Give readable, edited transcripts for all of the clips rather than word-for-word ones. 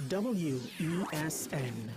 WESN.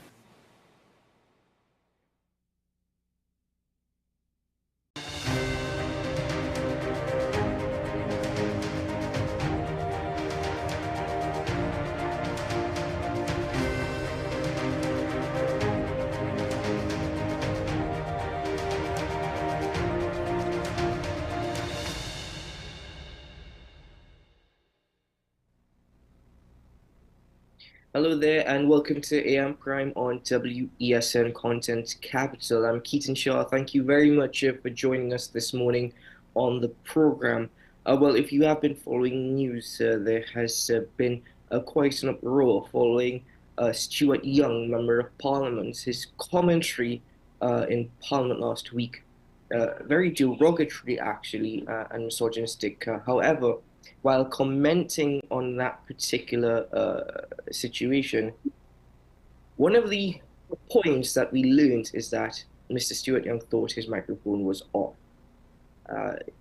Hello there, and welcome to AM Prime on WESN Content Capital. I'm Keaton Shaw. Thank you very much for joining us this morning on the program. Well, if you have been following news, there has been quite an uproar following Stuart Young, Member of Parliament, his commentary in Parliament last week. Very derogatory, actually, and misogynistic. However, while commenting on that particular situation, one of the points that we learned is that Mr. Stuart Young thought his microphone was off.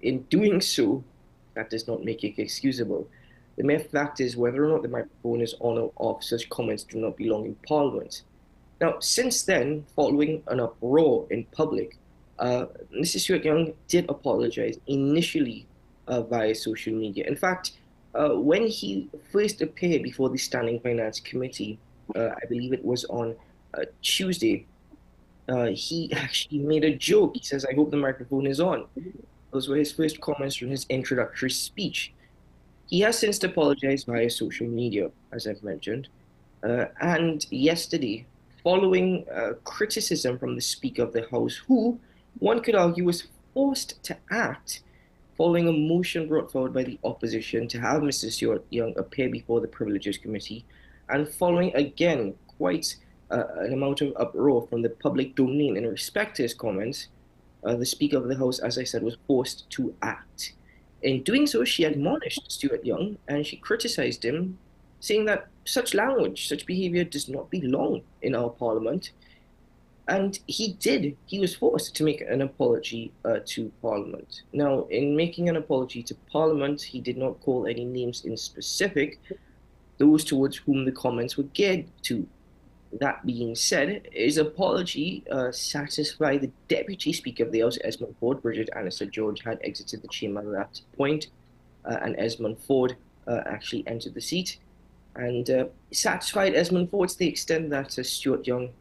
In doing so, that does not make it excusable. The mere fact is, whether or not the microphone is on or off, such comments do not belong in Parliament. Now, since then, following an uproar in public, Mr. Stuart Young did apologize initially via social media. In fact, when he first appeared before the Standing Finance Committee, I believe it was on Tuesday, he actually made a joke. He says, "I hope the microphone is on." Those were his first comments from his introductory speech. He has since apologized via social media, as I've mentioned. And yesterday, following criticism from the Speaker of the House, who one could argue was forced to act following a motion brought forward by the opposition to have Mr. Stuart Young appear before the Privileges Committee, and following again quite an amount of uproar from the public domain in respect to his comments, the Speaker of the House, as I said, was forced to act. In doing so, she admonished Stuart Young and she criticized him, saying that such language, such behavior does not belong in our parliament. And he did. He was forced to make an apology to Parliament. Now, in making an apology to Parliament, he did not call any names in specific, those towards whom the comments were geared to. That being said, his apology satisfied the Deputy Speaker of the House, Esmond Ford. Bridget Annister George had exited the chamber at that point, and Esmond Ford actually entered the seat. And satisfied Esmond Ford to the extent that Stuart Young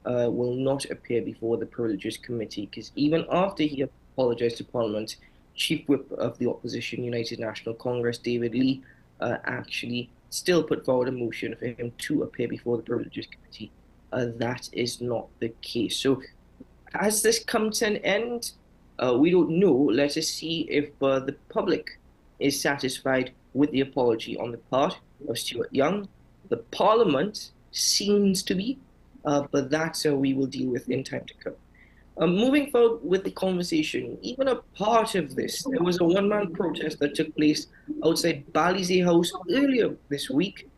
will not appear before the Privileges Committee, because even after he apologized to Parliament, Chief Whip of the Opposition United National Congress, David Lee, actually still put forward a motion for him to appear before the Privileges Committee. That is not the case. So has this come to an end? We don't know. Let us see if the public is satisfied with the apology on the part of Stuart Young. The Parliament seems to be, but that we will deal with in time to come. Moving forward with the conversation, even a part of this, there was a one-man protest that took place outside Balize House earlier this week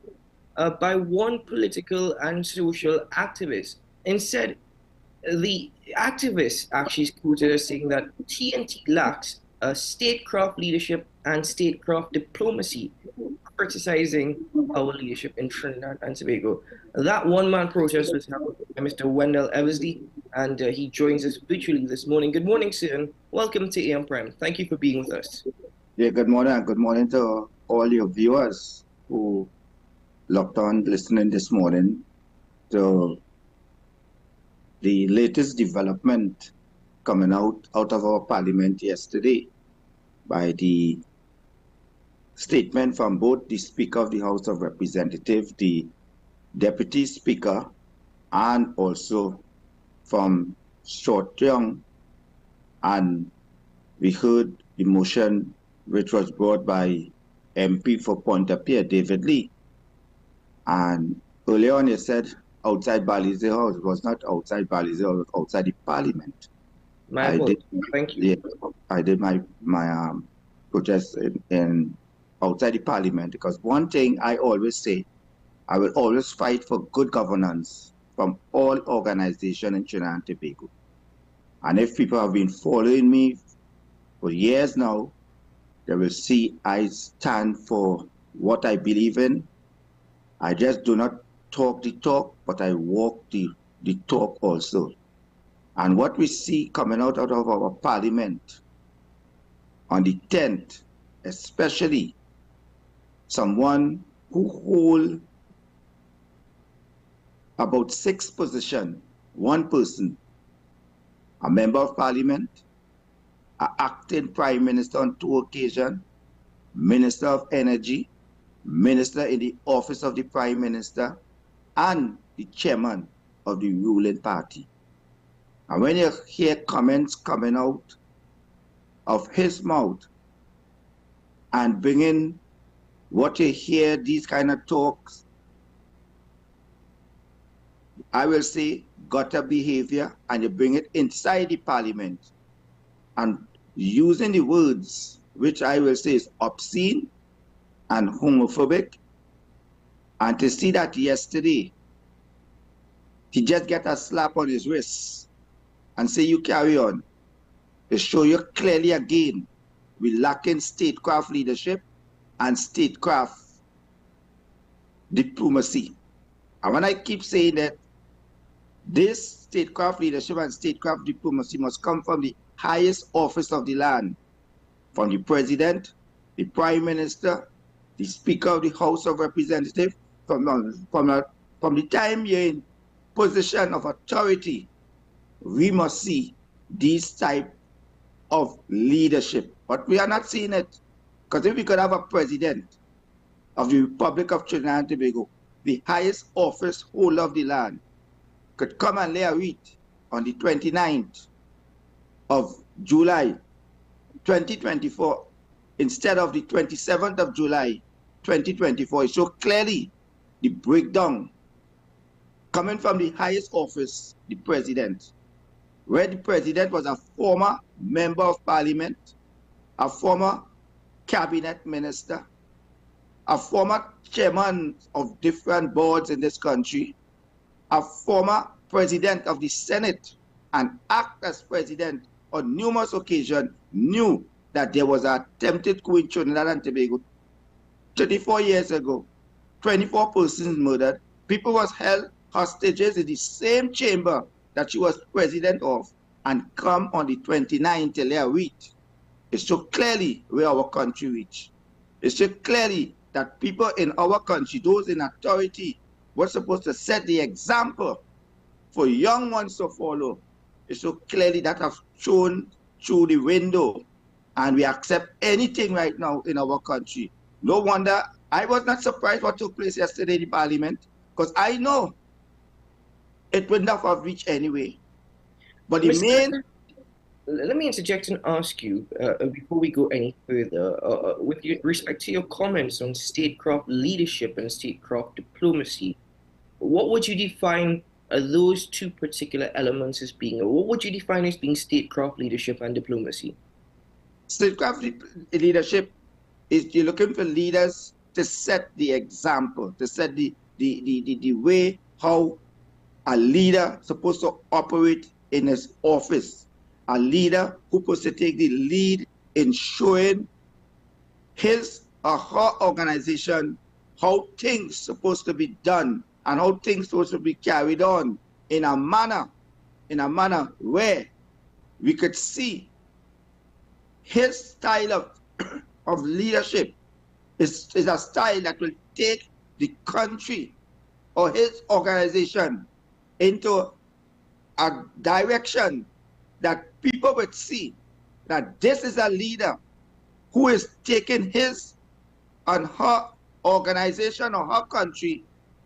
by one political and social activist. Instead, the activist actually is quoted as saying that TNT lacks statecraft leadership and statecraft diplomacy, criticizing our leadership in Trinidad and Tobago. That one-man protest was held by Mr. Wendell Eversley, and he joins us virtually this morning. Good morning, sir, and welcome to AM Prime. Thank you for being with us. Yeah, good morning, and good morning to all your viewers who locked on listening this morning to the latest development coming out of our parliament yesterday by the statement from both the Speaker of the House of Representatives, the Deputy Speaker, and also from Stuart Young. And we heard the motion which was brought by MP for Pointe-à-Pitre, David Lee. And earlier on, he said outside Balize House. It was not outside Balize House, it was outside the Parliament. Thank you. Yeah, I did my protest in outside the Parliament, because one thing I always say, I will always fight for good governance from all organizations in Trinidad and Tobago. And if people have been following me for years now, they will see I stand for what I believe in. I just do not talk the talk, but I walk the talk also. And what we see coming out of our parliament on the 10th, especially someone who hold about 6 positions, one person, a member of parliament, an acting prime minister on 2 occasions, minister of energy, minister in the office of the prime minister, and the chairman of the ruling party. And when you hear comments coming out of his mouth and bringing what you hear, these kind of talks, I will say gutter behavior, and you bring it inside the parliament and using the words which I will say is obscene and homophobic. And to see that yesterday, he just get a slap on his wrist and say, you carry on. It show you clearly again, we lacking statecraft leadership and statecraft diplomacy. And when I keep saying that, this statecraft leadership and statecraft diplomacy must come from the highest office of the land, from the president, the prime minister, the speaker of the House of Representatives. From the time you're in position of authority, we must see these type of leadership. But we are not seeing it. Because if we could have a president of the Republic of Trinidad and Tobago, the highest office holder of the land, could come and lay a wreath on the 29th of July 2024 instead of the 27th of July 2024. It shows clearly the breakdown coming from the highest office, the president, where the president was a former member of parliament, a former cabinet minister, a former chairman of different boards in this country, a former president of the Senate, and act as president on numerous occasions, knew that there was an attempted coup in Trinidad and Tobago 34 years ago. 24 persons murdered. People was held hostages in the same chamber that she was president of, and come on the 29th to lay a wreath. It shows clearly where our country reached. It shows clearly that people in our country, those in authority, were supposed to set the example for young ones to follow. It shows clearly that have shown through the window, and we accept anything right now in our country. No wonder I was not surprised what took place yesterday in the parliament, because I know it wouldn't have reached anyway. But the main... Let me interject and ask you, before we go any further, with respect to your comments on statecraft leadership and statecraft diplomacy, what would you define those two particular elements as being? Or what would you define as being statecraft leadership and diplomacy? Statecraft leadership is you're looking for leaders to set the example, to set the way how a leader supposed to operate in his office. A leader who supposed to take the lead in showing his or her organization how things supposed to be done and how things supposed to be carried on in a manner where we could see his style of leadership is a style that will take the country or his organization into a direction that people would see that this is a leader who is taking his and her organization or her country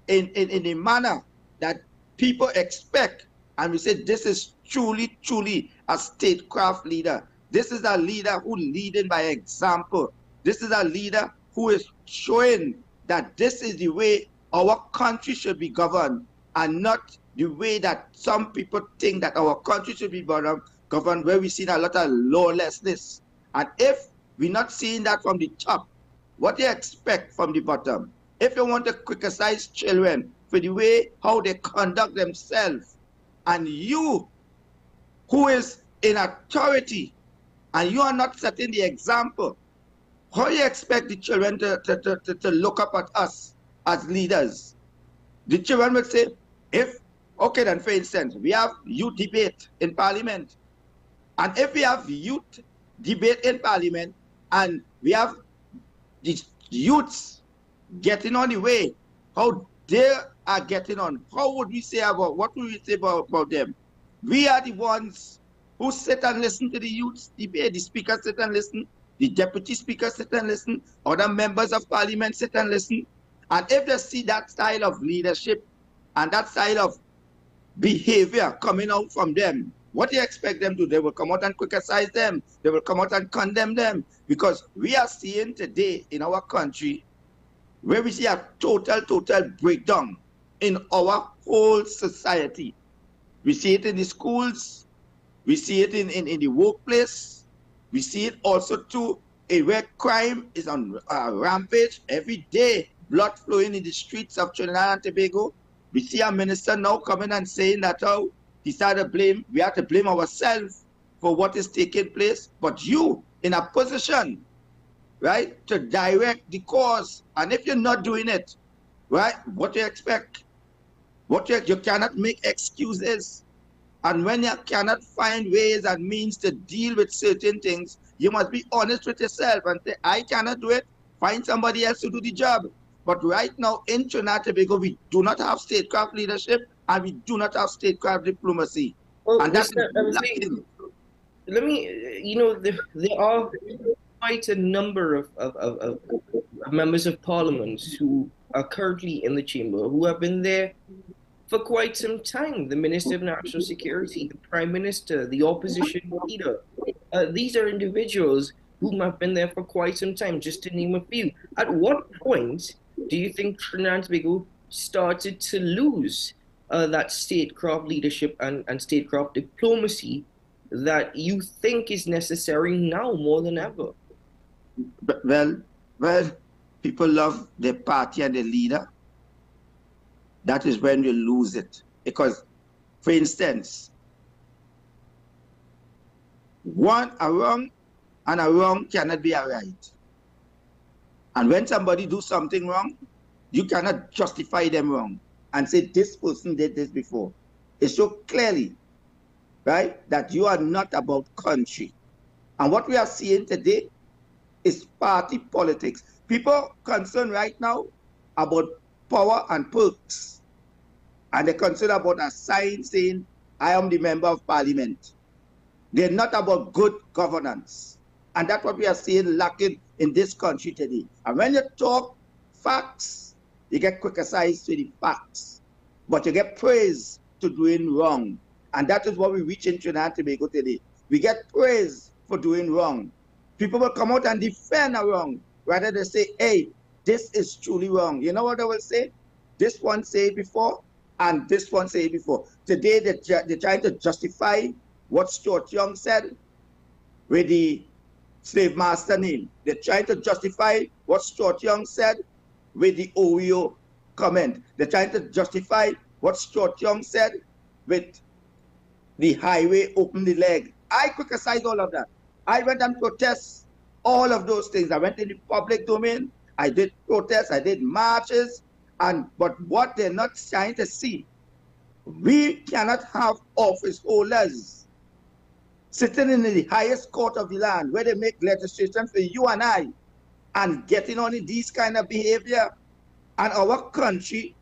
in a manner that people expect. And we say this is truly, truly a statecraft leader. This is a leader who leading by example. This is a leader who is showing that this is the way our country should be governed, and not the way that some people think that our country should be governed, where we see a lot of lawlessness. And if we're not seeing that from the top, what do you expect from the bottom? If you want to criticize children for the way how they conduct themselves, and you who is in authority and you are not setting the example, how do you expect the children to look up at us as leaders? The children will say, if, okay then, for instance, we have youth debate in parliament. And if we have youth debate in parliament and we have the youths getting on the way, how they are getting on, how would we say about, what would we say about them? We are the ones who sit and listen to the youths debate. The speakers sit and listen, the deputy speakers sit and listen, other members of parliament sit and listen. And if they see that style of leadership and that style of behavior coming out from them, what do you expect them to do? They will come out and criticize them. They will come out and condemn them. Because we are seeing today in our country where we see a total breakdown in our whole society. We see it in the schools. We see it in the workplace. We see it also too where crime is on rampage every day, blood flowing in the streets of Trinidad and Tobago. We see our minister now coming and saying that, oh, we have to blame ourselves for what is taking place. But you, in a position, right, to direct the cause, and if you're not doing it, right, what do you expect? You cannot make excuses. And when you cannot find ways and means to deal with certain things, you must be honest with yourself and say, I cannot do it, find somebody else to do the job. But right now in Trinidad and Tobago, we do not have statecraft leadership and we do not have statecraft diplomacy. Well, And that Mr. is lacking. Let me, there are quite a number of members of parliament who are currently in the chamber who have been there for quite some time. The Minister of National Security, the Prime Minister, the opposition leader. These are individuals who have been there for quite some time, just to name a few. At what point do you think Trinidad and Tobago started to lose that statecraft leadership and statecraft diplomacy that you think is necessary now more than ever? Well, people love their party and their leader. That is when you lose it. Because, for instance, a wrong cannot be a right. And when somebody do something wrong, you cannot justify them wrong and say this person did this before. It shows clearly, right, that you are not about country. And what we are seeing today is party politics. People concerned right now about power and perks. And they're concerned about a sign saying, I am the member of parliament. They're not about good governance. And that's what we are seeing lacking in this country today. And when you talk facts, you get criticized to the facts. But you get praise to doing wrong. And that is what we reach in Trinidad and Tobago today. We get praise for doing wrong. People will come out and defend a wrong, rather than say, hey, this is truly wrong. You know what they will say? This one say before, and this one say before. Today, they're trying to justify what Stuart Young said with the slave master name. They're trying to justify what Stuart Young said with the Oreo comment. They're trying to justify what Stuart Young said with the highway open the leg. I criticize all of that. I went and protest all of those things. I went in the public domain. I did protests. I did marches. But what they're not trying to see, we cannot have office holders sitting in the highest court of the land where they make legislation for you and I and getting on in these kind of behavior. And our country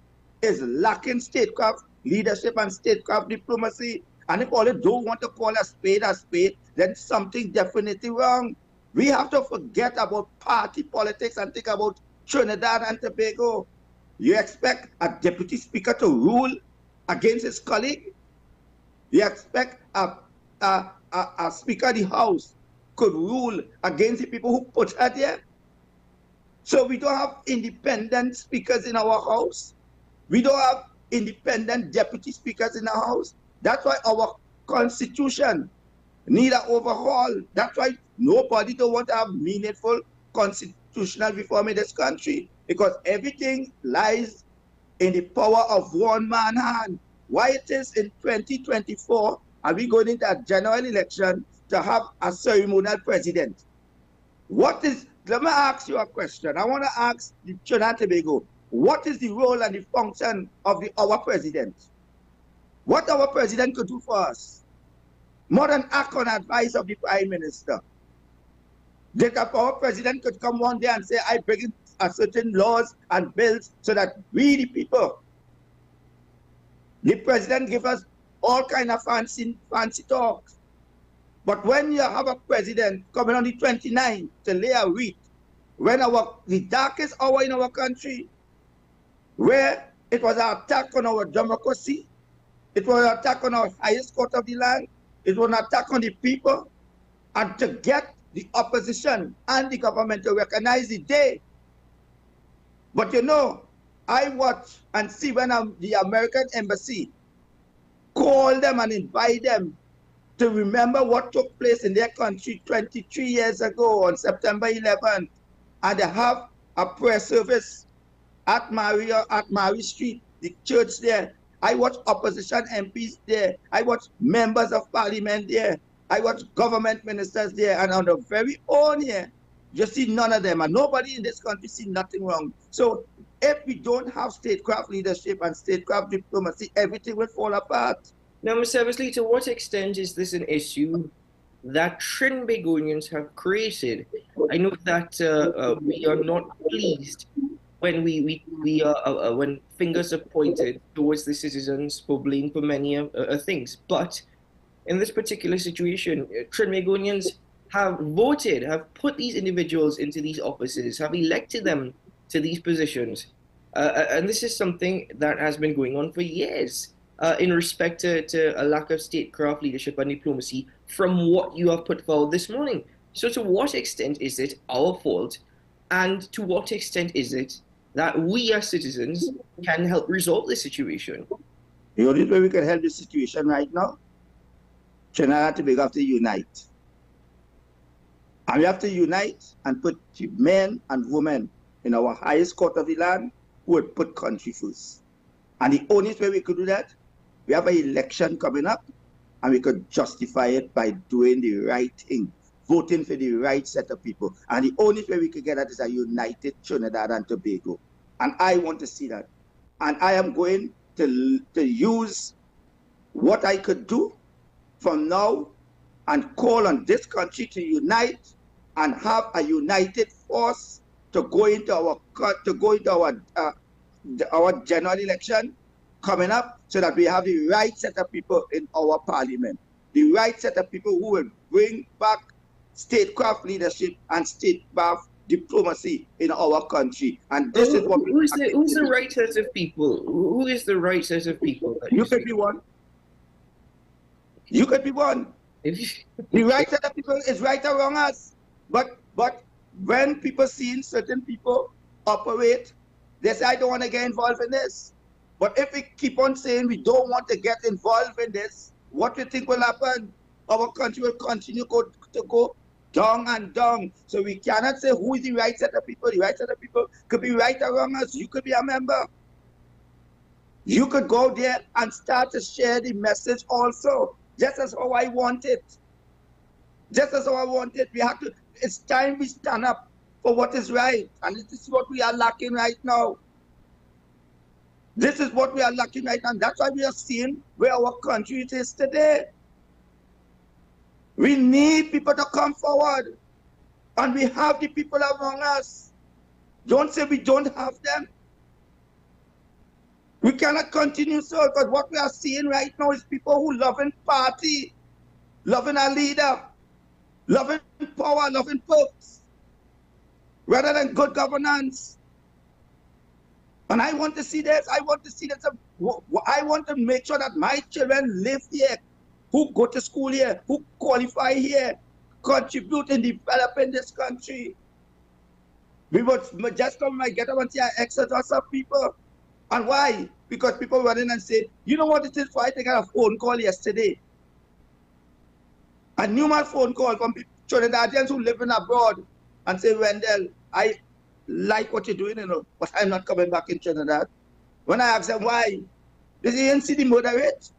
is lacking statecraft leadership and statecraft diplomacy. And if all they don't want to call a spade, then something definitely wrong. We have to forget about party politics and think about Trinidad and Tobago. You expect a deputy speaker to rule against his colleague? You expect a speaker of the house could rule against the people who put her there? So we don't have independent speakers in our house. We don't have independent deputy speakers in our house. That's why our constitution need an overhaul. That's why nobody don't want to have meaningful constitutional reform in this country, because everything lies in the power of one man hand. Why it is in 2024 are we going into a general election to have a ceremonial president? Let me ask you a question. I want to ask the Trinidad and Tobago, what is the role and the function of our president? What our president could do for us? More than act on advice of the prime minister. That our president could come one day and say, I bring in certain laws and bills so that we, the people, the president give us all kind of fancy talks. But when you have a president coming on the 29th to lay a wreath, when the darkest hour in our country, where it was an attack on our democracy, it was an attack on our highest court of the land, it was an attack on the people, and to get the opposition and the government to recognize the day. But you know, I watch and see when the American embassy call them and invite them to remember what took place in their country 23 years ago on September 11th, and they have a prayer service at Mary Street, the church there. I watch opposition MPs there. I watch members of parliament there. I watch government ministers there. And on the very own here, you see none of them. And nobody in this country see nothing wrong. So if we don't have statecraft leadership and statecraft diplomacy, everything will fall apart. Now, Mr. Eversley, to what extent is this an issue that Trinbagonians have created? I know that we are not pleased when when fingers are pointed towards the citizens for blame for many things. But in this particular situation, Trinbagonians have voted, have put these individuals into these offices, have elected them to these positions. And this is something that has been going on for years in respect to a lack of statecraft leadership and diplomacy from what you have put forward this morning. So to what extent is it our fault, and to what extent is it that we as citizens can help resolve this situation? The only way we can help this situation right now, Trinidad and Tobago have to unite. And we have to unite and put men and women in our highest court of the land who would put country first. And the only way we could do that, we have an election coming up, and we could justify it by doing the right thing, voting for the right set of people. And the only way we could get that is a united Trinidad and Tobago. And I want to see that. And I am going to use what I could do from now and call on this country to unite and have a united force to go into our general election coming up, so that we have the right set of people in our parliament, the right set of people who will bring back statecraft leadership and statecraft diplomacy in our country. And this is what who's the right set of people? Who is the right set of people? You could be one. You could be one. The right set of people is right or wrong us. But when people see certain people operate, they say, I don't want to get involved in this. But if we keep on saying we don't want to get involved in this, what do you think will happen? Our country will continue to go down and down. So we cannot say who is the right set of people. The right set of people could be right or wrong us. You could be a member. You could go there and start to share the message also, just as how I want it. Just as how I want it. We have to, it's time we stand up for what is right. And this is what we are lacking right now. This is what we are lacking right now. That's why we are seeing where our country is today. We need people to come forward. And we have the people among us. Don't say we don't have them. We cannot continue so, because what we are seeing right now is people who loving party, loving a leader, loving power, loving perks, rather than good governance. And I want to see this. I want to see that. I want to make sure that my children live here, who go to school here, who qualify here, contribute in developing this country. We would just come and get up and see an exodus of people. And why? Because people run in and say, you know what it is for? I got a phone call yesterday. A numerous phone call from Trinidadians who live in abroad and say, Wendell, I like what you're doing, you know, but I'm not coming back in Trinidad. When I ask them why, they say, you didn't see the murder rate.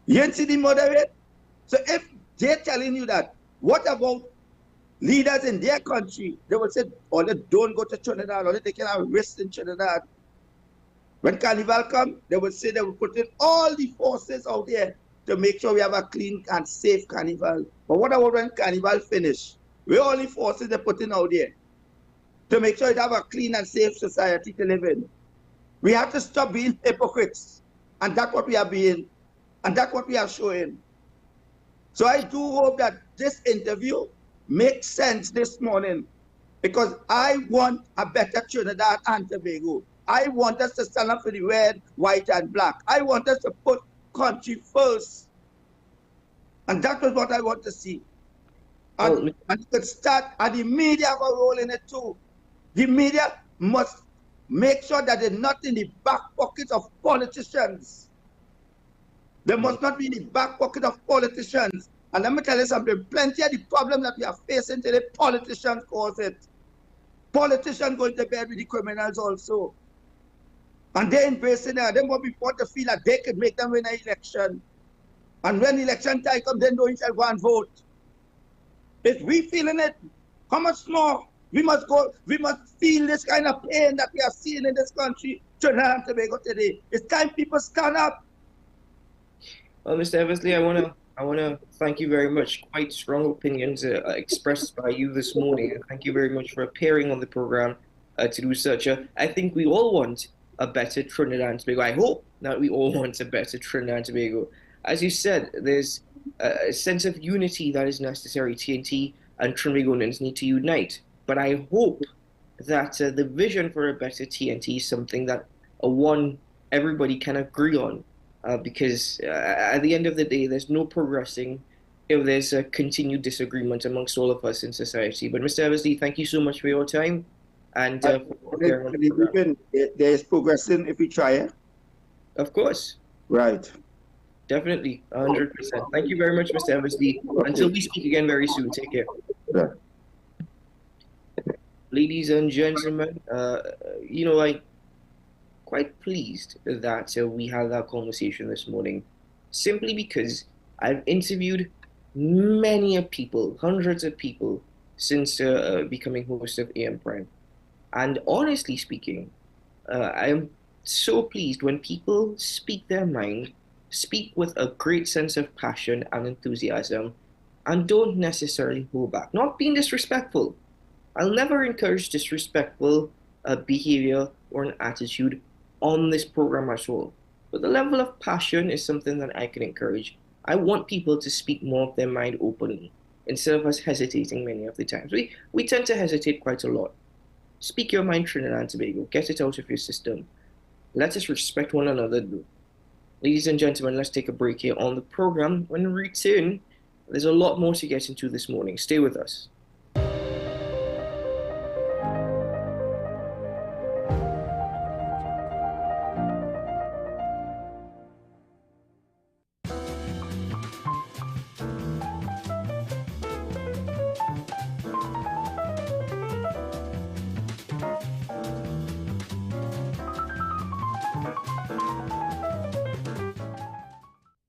You didn't see the murder rate. So if they're telling you that, what about Leaders in their country, they will say, oh, they don't go to Trinidad, or they can have risk in Trinidad. When Carnival come, they will say they will put in all the forces out there to make sure we have a clean and safe Carnival. But what about when Carnival finish? Where all the forces they put in out there to make sure we have a clean and safe society to live in? We have to stop being hypocrites. And that's what we are being. And that's what we are showing. So I do hope that this interview makes sense this morning, because I want a better Trinidad and Tobago. I want us to stand up for the red, white, and black. I want us to put country first. And that is what I want to see. And it could start, and the media have a role in it too. The media must make sure that they're not in the back pockets of politicians. They must not be in the back pocket of politicians. And let me tell you something, plenty of the problem that we are facing today, politicians cause it. Politicians going to bed with the criminals also. And they're embracing it. They want to feel that they could make them win an election. And when election time comes, then don't shall go and vote. If we feeling it, how much more? We must feel this kind of pain that we are seeing in this country, Trinidad and Tobago today. It's time people stand up. Well, Mr. Eversley, I want to thank you very much. Quite strong opinions expressed by you this morning. And thank you very much for appearing on the program to do such a. I think we all want a better Trinidad and Tobago. I hope that we all want a better Trinidad and Tobago. As you said, there's a sense of unity that is necessary. TNT and Trinbagonians need to unite. But I hope that the vision for a better TNT is something that everybody can agree on. Because at the end of the day, there's no progressing if there's a continued disagreement amongst all of us in society. But Mr. Eversley, thank you so much for your time. And there's progressing if we try it. Of course. Right. Definitely, 100%. Thank you very much, Mr. Eversley. Until we speak again very soon, take care. Yeah. Ladies and gentlemen, I'm quite pleased that we had that conversation this morning, simply because I've interviewed many people, hundreds of people, since becoming host of AM Prime. And honestly speaking, I am so pleased when people speak their mind, speak with a great sense of passion and enthusiasm, and don't necessarily hold back. Not being disrespectful. I'll never encourage disrespectful behavior or an attitude on this program at all. But the level of passion is something that I can encourage. I want people to speak more of their mind openly, instead of us hesitating many of the times. We tend to hesitate quite a lot. Speak your mind, Trinidad and Tobago. Get it out of your system. Let us respect one another. Ladies and gentlemen, let's take a break here on the program. When we return, there's a lot more to get into this morning. Stay with us.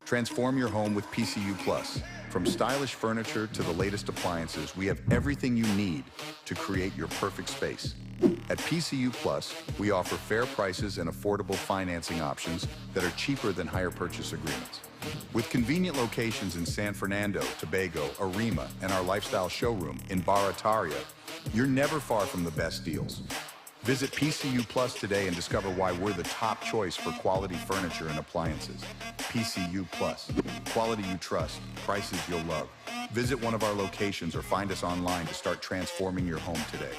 Transform your home with PCU Plus. From stylish furniture to the latest appliances, we have everything you need to create your perfect space. At PCU Plus, we offer fair prices and affordable financing options that are cheaper than hire purchase agreements. With convenient locations in San Fernando, Tobago, Arima, and our lifestyle showroom in Barataria, you're never far from the best deals. Visit PCU Plus today and discover why we're the top choice for quality furniture and appliances. PCU Plus, quality you trust, prices you'll love. Visit one of our locations or find us online to start transforming your home today.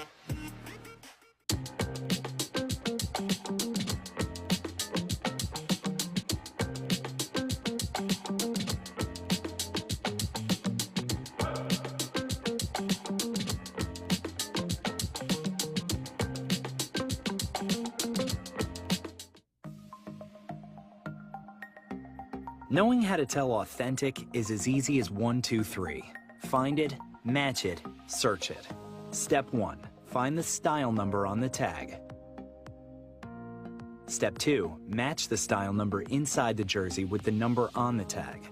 Knowing how to tell authentic is as easy as 1, 2, 3. Find it, match it, search it. Step 1. Find the style number on the tag. Step 2. Match the style number inside the jersey with the number on the tag.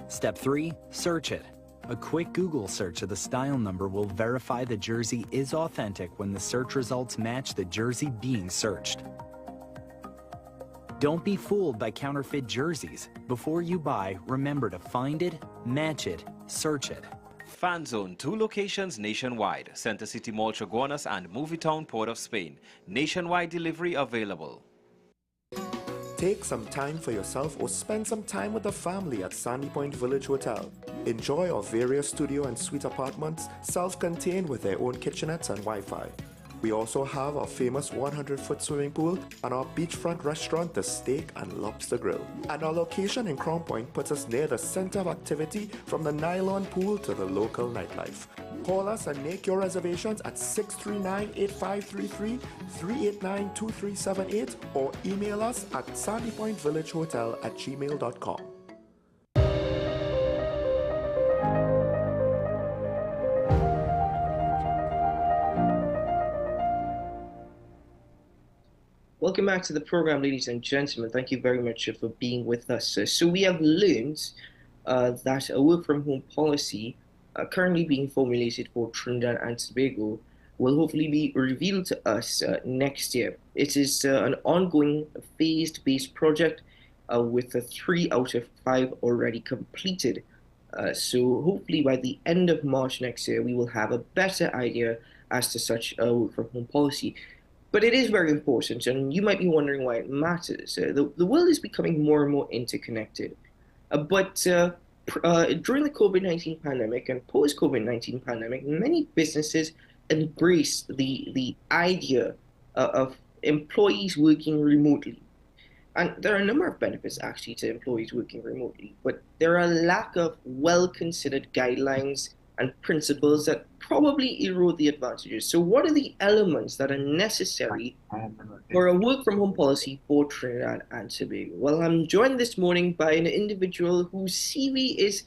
Step 3. Search it. A quick Google search of the style number will verify the jersey is authentic when the search results match the jersey being searched. Don't be fooled by counterfeit jerseys. Before you buy, remember to find it, match it, search it. Fan Zone, 2 locations nationwide. Center City Mall, Chaguanas and Movietown, Port of Spain. Nationwide delivery available. Take some time for yourself or spend some time with the family at Sandy Point Village Hotel. Enjoy our various studio and suite apartments, self-contained with their own kitchenettes and Wi-Fi. We also have our famous 100-foot swimming pool and our beachfront restaurant, the Steak and Lobster Grill. And our location in Crown Point puts us near the center of activity from the nylon pool to the local nightlife. Call us and make your reservations at 639-8533, 389-2378 or email us at sandypointvillagehotel@gmail.com. Welcome back to the program, ladies and gentlemen. Thank you very much for being with us. So we have learned that a work-from-home policy currently being formulated for Trinidad and Tobago will hopefully be revealed to us next year. It is an ongoing phased-based project with 3 out of 5 already completed. So hopefully by the end of March next year, we will have a better idea as to such a work-from-home policy. But it is very important, and you might be wondering why it matters. The world is becoming more and more interconnected. But during the COVID-19 pandemic and post-COVID-19 pandemic, many businesses embraced the idea of employees working remotely. And there are a number of benefits, actually, to employees working remotely. But there are a lack of well-considered guidelines and principles that probably erode the advantages. So what are the elements that are necessary for a work-from-home policy for Trinidad and Tobago? Well, I'm joined this morning by an individual whose CV is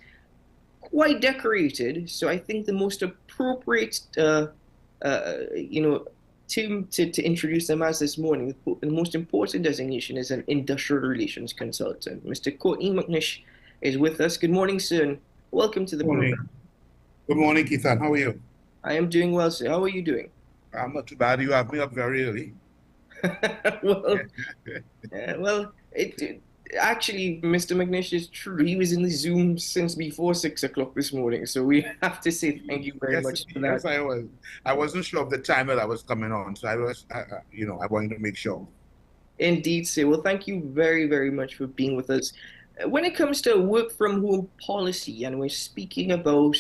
quite decorated. So I think the most appropriate, term to introduce them as this morning, the most important designation is an industrial relations consultant. Mr. Courtney McNish is with us. Good morning, sir, and welcome to the program. Good morning, Keithan. How are you? I am doing well, sir. How are you doing? I'm not too bad. You have me up very early. Actually, Mr. McNish is true. He was in the Zoom since before 6 o'clock this morning, so we have to say thank you very much for that. Yes, I was. I wasn't sure of the time that I was coming on, so I wanted to make sure. Indeed, sir. Well, thank you very, very much for being with us. When it comes to work-from-home policy, and we're speaking about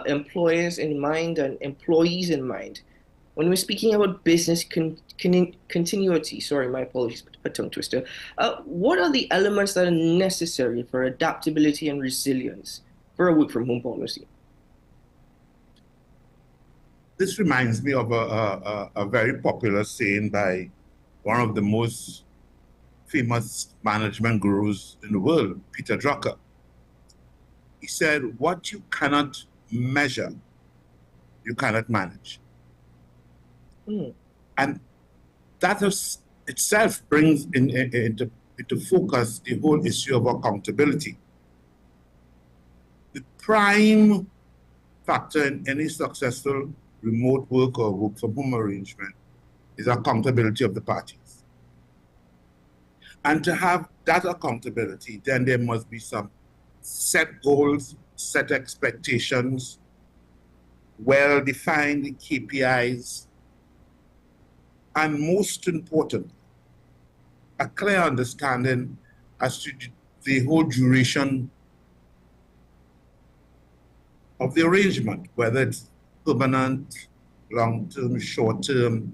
employers in mind and employees in mind, when we're speaking about business continuity, sorry, my apologies for tongue twister, what are the elements that are necessary for adaptability and resilience for a work-from-home policy? This reminds me of a very popular saying by one of the most famous management gurus in the world, Peter Drucker. He said, what you cannot measure, you cannot manage. And that itself brings into focus the whole issue of accountability. The prime factor in any successful remote work or work from home arrangement is accountability of the parties. And to have that accountability, then there must be some set goals, set expectations, well-defined KPIs, and most important, a clear understanding as to the whole duration of the arrangement, whether it's permanent, long-term, short-term,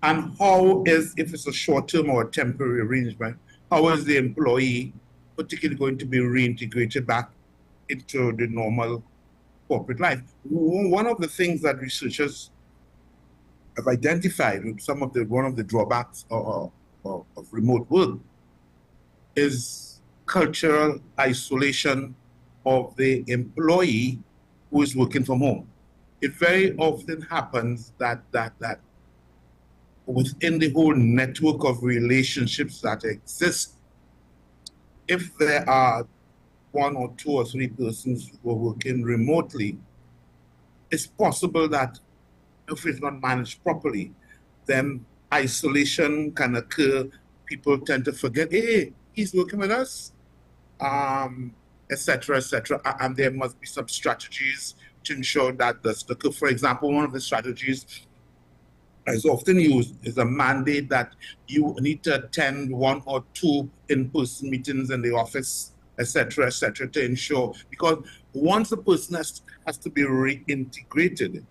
and how is, if it's a short-term or a temporary arrangement, how is the employee particularly going to be reintegrated back into the normal corporate life? One of the things that researchers have identified with one of the drawbacks of remote work is cultural isolation of the employee who is working from home. It very often happens that within the whole network of relationships that exist, if there are one or two or three persons who are working remotely, it's possible that if it's not managed properly, then isolation can occur. People tend to forget, hey, he's working with us, etc., etc. And there must be some strategies to ensure that does occur. For example, one of the strategies is often used is a mandate that you need to attend one or two in-person meetings in the office, etc., etc., to ensure, because once a person has to be reintegrated,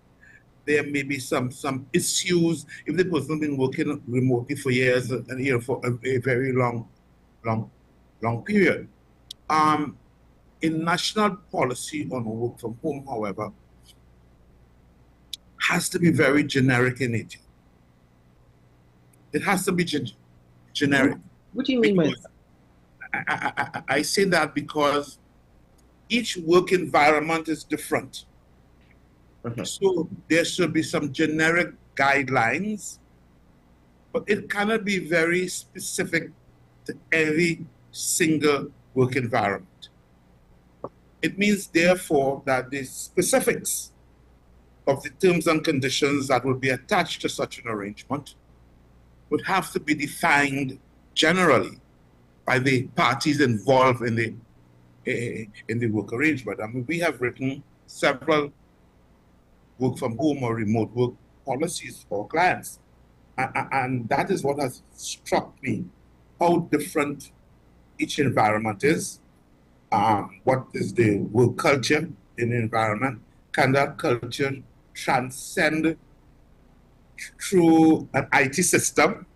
there may be some issues if the person has been working remotely for years and here for a very long period. In national policy on work from home, however, has to be very generic in nature. It has to be generic. What do you mean by that? I say that because each work environment is different. So there should be some generic guidelines, but it cannot be very specific to every single work environment. It means, therefore, that the specifics of the terms and conditions that would be attached to such an arrangement would have to be defined generally by the parties involved in the work arrangement. I mean, we have written several work from home or remote work policies for clients. And that is what has struck me, how different each environment is. What is the work culture in the environment? Can that culture transcend through an IT system?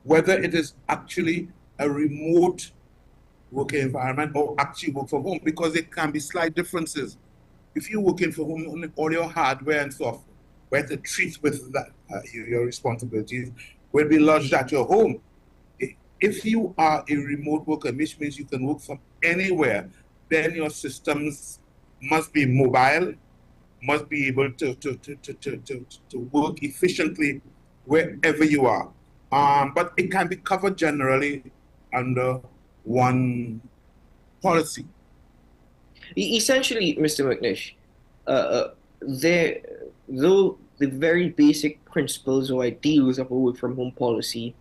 Whether it is actually a remote working environment or actually work from home, because there can be slight differences. If you're working from home, all your hardware and software, where to treat with that, your responsibilities will be lodged at your home. If you are a remote worker, which means you can work from anywhere, then your systems must be mobile, must be able to work efficiently wherever you are. But it can be covered generally under one policy. Essentially, Mr. McNish, though the very basic principles or ideals of a work from home policy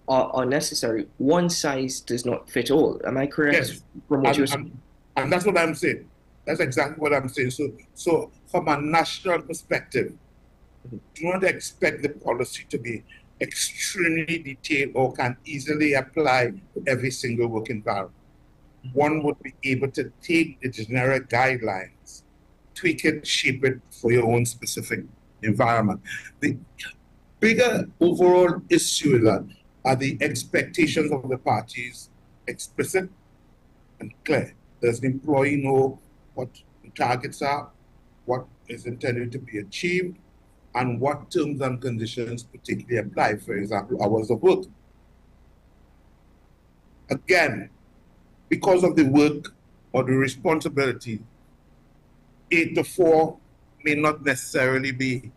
are necessary, one size does not fit all. Am I correct? Yes. From what you're saying? And that's what I'm saying. That's exactly what I'm saying. So from a national perspective, do not expect the policy to be extremely detailed or can easily apply to every single work environment. One would be able to take the generic guidelines, tweak it, shape it for your own specific environment. The bigger overall issue is that are the expectations of the parties explicit and clear? Does the employee know what the targets are, what is intended to be achieved, and what terms and conditions particularly apply, for example, hours of work? Again, because of the work or the responsibility, 8 to 4 may not necessarily be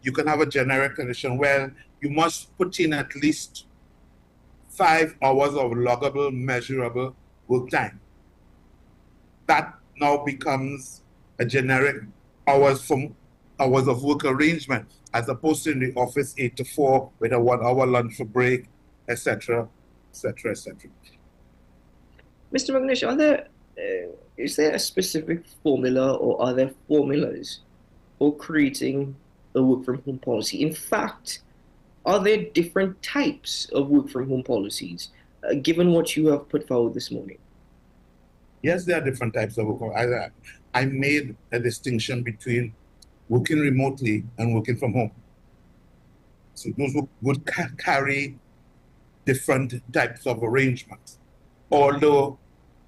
you can have a generic condition where you must put in at least 5 hours of loggable, measurable work time. That now becomes a generic hours of work arrangement, as opposed to in the office 8 to 4 with a 1 hour lunch for break, etc., etc., etc. Mr. McNish, is there a specific formula or are there formulas for creating a work from home policy? In fact, are there different types of work from home policies, given what you have put forward this morning? Yes, there are different types of work. I made a distinction between working remotely and working from home. So those would carry different types of arrangements. Although,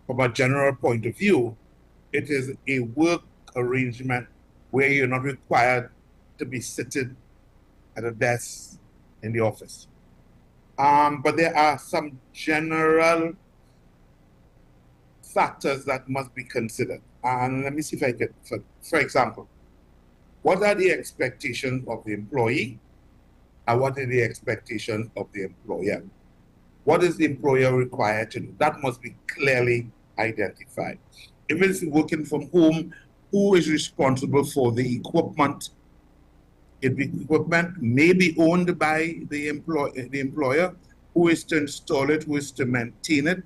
from a general point of view, it is a work arrangement where you're not required to be seated at a desk in the office. But there are some general factors that must be considered. And let me see if I get, for example, what are the expectations of the employee and what are the expectations of the employer? What is the employer required to do? That must be clearly identified. If it's working from home, who is responsible for the equipment? If the equipment may be owned by the employer, who is to install it, who is to maintain it?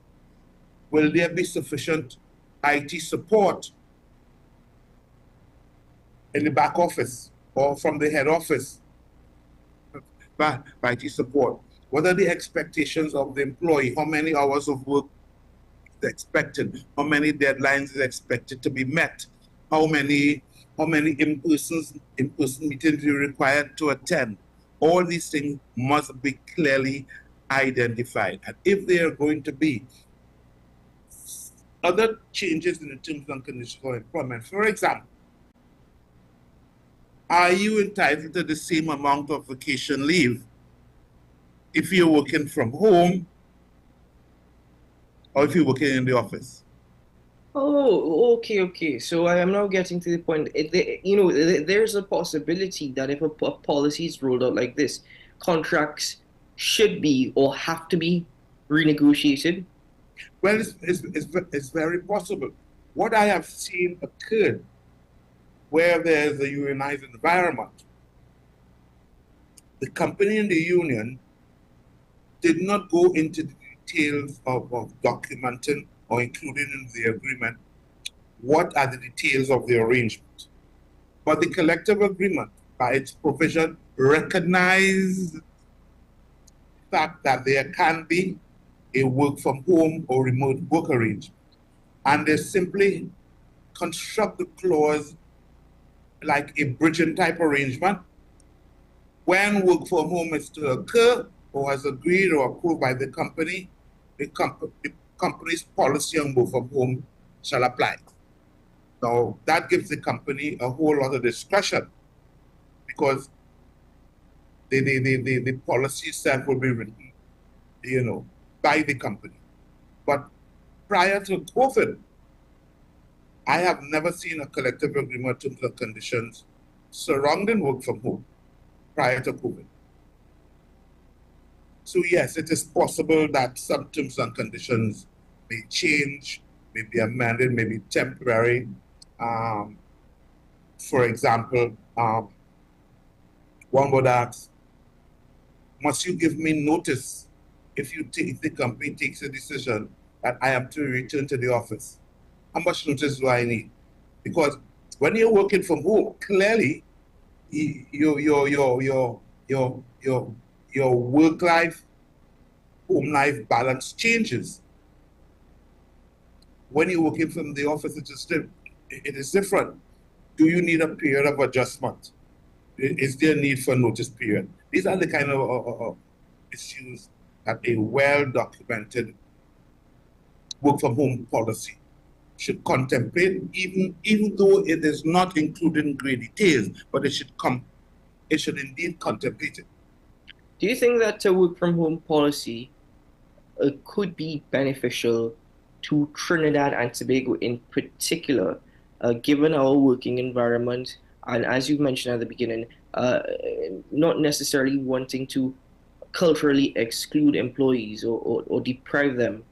Will there be sufficient IT support in the back office or from the head office by IT support? What are the expectations of the employee? How many hours of work is expected? How many deadlines is expected to be met? How many in-person meetings are required to attend? All these things must be clearly identified. And if there are going to be other changes in the terms and conditions of employment, for example, are you entitled to the same amount of vacation leave if you're working from home or if you're working in the office? Oh, okay. So I am now getting to the point. There's a possibility that if a policy is rolled out like this, contracts should be or have to be renegotiated. Well, it's very possible. What I have seen occurred where there's a unionized environment, the company and the union did not go into the details of documenting or including in the agreement what are the details of the arrangement. But the collective agreement, by its provision, recognized the fact that there can be a work from home or remote work arrangement. And they simply construct the clause like a bridging type arrangement. When work from home is to occur or has agreed or approved by the company, the company's policy on work from home shall apply. Now, that gives the company a whole lot of discretion because the policy itself will be written, by the company. But prior to COVID, I have never seen a collective agreement terms and conditions surrounding work from home prior to COVID. So yes, it is possible that some terms and conditions may change, may be amended, may be temporary. For example, one would ask, must you give me notice if the company takes a decision that I am to return to the office? How much notice do I need? Because when you're working from home, clearly your work life, home life balance changes. When you're working from the office, it is different. Do you need a period of adjustment? Is there a need for a notice period? These are the kind of issues that a well-documented work from home policy should contemplate, even though it is not included in great details, but it should indeed contemplate it. Do you think that a work from home policy could be beneficial to Trinidad and Tobago in particular, given our working environment, and as you mentioned at the beginning, not necessarily wanting to culturally exclude employees or deprive them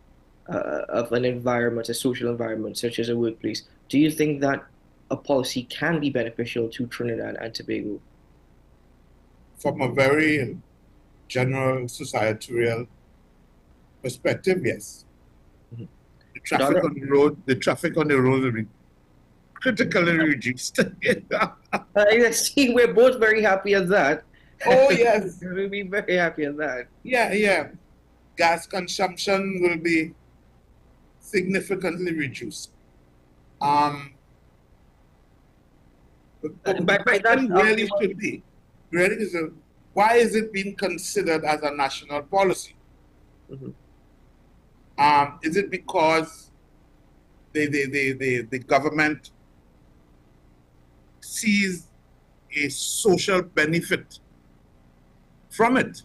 of an environment, a social environment such as a workplace? Do you think that a policy can be beneficial to Trinidad and Tobago? From a very general societal perspective, yes. Mm-hmm. The traffic on the road will be critically reduced. I see. We're both very happy at that. Oh yes, we'll be very happy at that. Yeah. Gas consumption will be significantly reduced. But really should be. Why is it being considered as a national policy? Mm-hmm. Is it because the government sees a social benefit from it?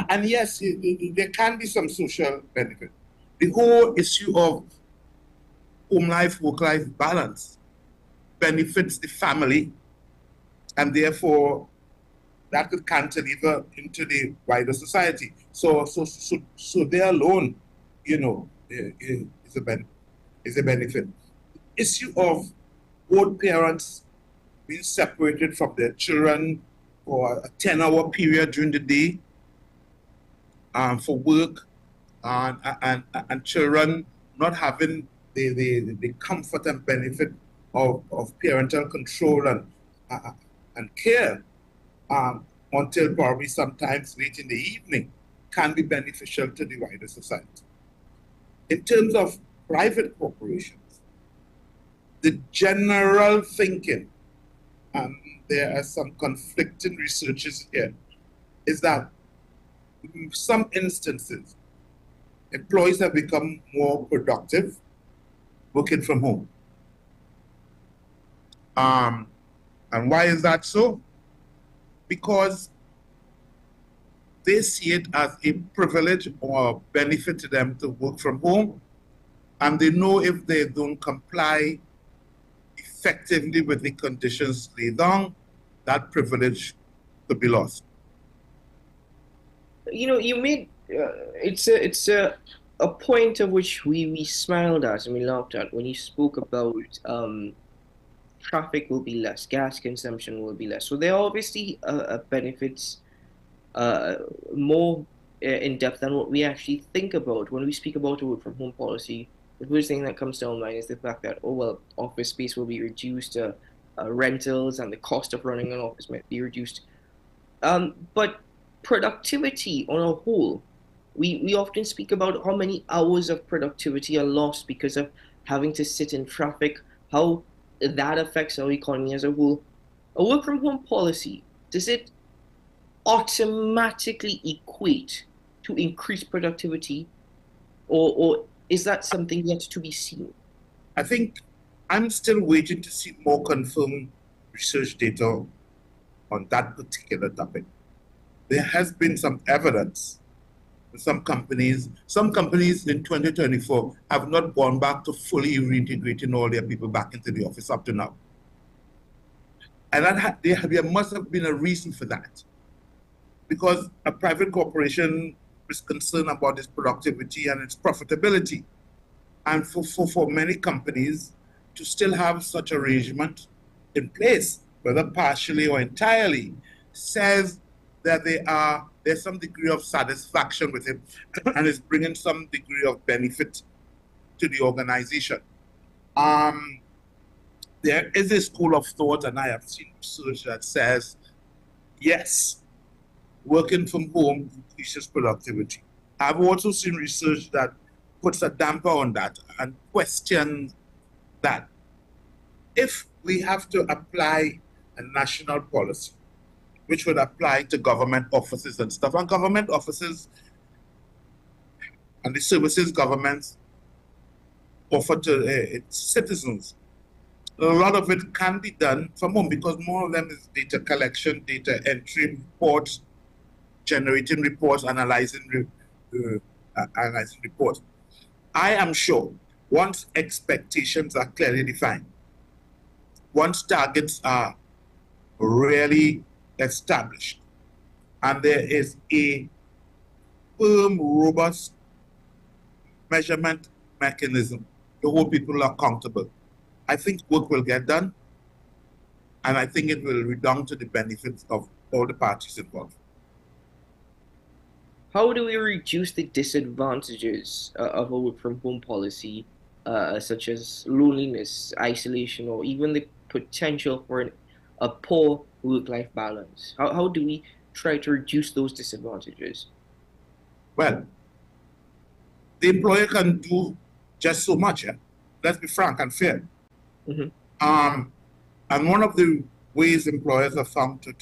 And yes, there can be some social benefit. The whole issue of home life, work life balance benefits the family, and therefore that could cantilever into the wider society. So they alone, you know, is a benefit. Issue of both parents being separated from their children for a 10-hour period during the day for work, and children not having the comfort and benefit of parental control and care until probably sometimes late in the evening can be beneficial to the wider society. In terms of private corporations, the general thinking, and there are some conflicting researches here, is that in some instances, employees have become more productive working from home. And why is that so? Because they see it as a privilege or a benefit to them to work from home, and they know if they don't comply effectively with the conditions laid down, that privilege could be lost. You know, you made it's a point of which we smiled at and we laughed at when you spoke about traffic will be less, gas consumption will be less. So there are obviously benefits more in depth than what we actually think about when we speak about a work from home policy. The first thing that comes to our mind is the fact that, oh well, office space will be reduced, rentals and the cost of running an office might be reduced. But productivity on a whole, we often speak about how many hours of productivity are lost because of having to sit in traffic, how that affects our economy as a whole. A work from home policy, does it automatically equate to increased productivity, or is that something yet to be seen? I think I'm still waiting to see more confirmed research data on that particular topic. There has been some evidence. Some companies in 2024 have not gone back to fully reintegrating all their people back into the office up to now. And there must have been a reason for that. Because a private corporation is concerned about its productivity and its profitability. And for many companies to still have such arrangement in place, whether partially or entirely, says that there's some degree of satisfaction with it and is bringing some degree of benefit to the organization. There is a school of thought, and I have seen research that says, yes, working from home increases productivity. I've also seen research that puts a damper on that and questions that. If we have to apply a national policy, which would apply to government offices and stuff, and government offices and the services governments offer to its citizens, a lot of it can be done from home because more of them is data collection, data entry, reports, generating reports, analyzing reports. I am sure once expectations are clearly defined, once targets are really established, and there is a firm, robust measurement mechanism to hold people accountable, I think work will get done, and I think it will redound to the benefits of all the parties involved. How do we reduce the disadvantages of a work from home policy, such as loneliness, isolation, or even the potential for a poor work-life balance? How do we try to reduce those disadvantages? Well, the employer can do just so much. Yeah? Let's be frank and fair. Mm-hmm. And one of the ways employers have found to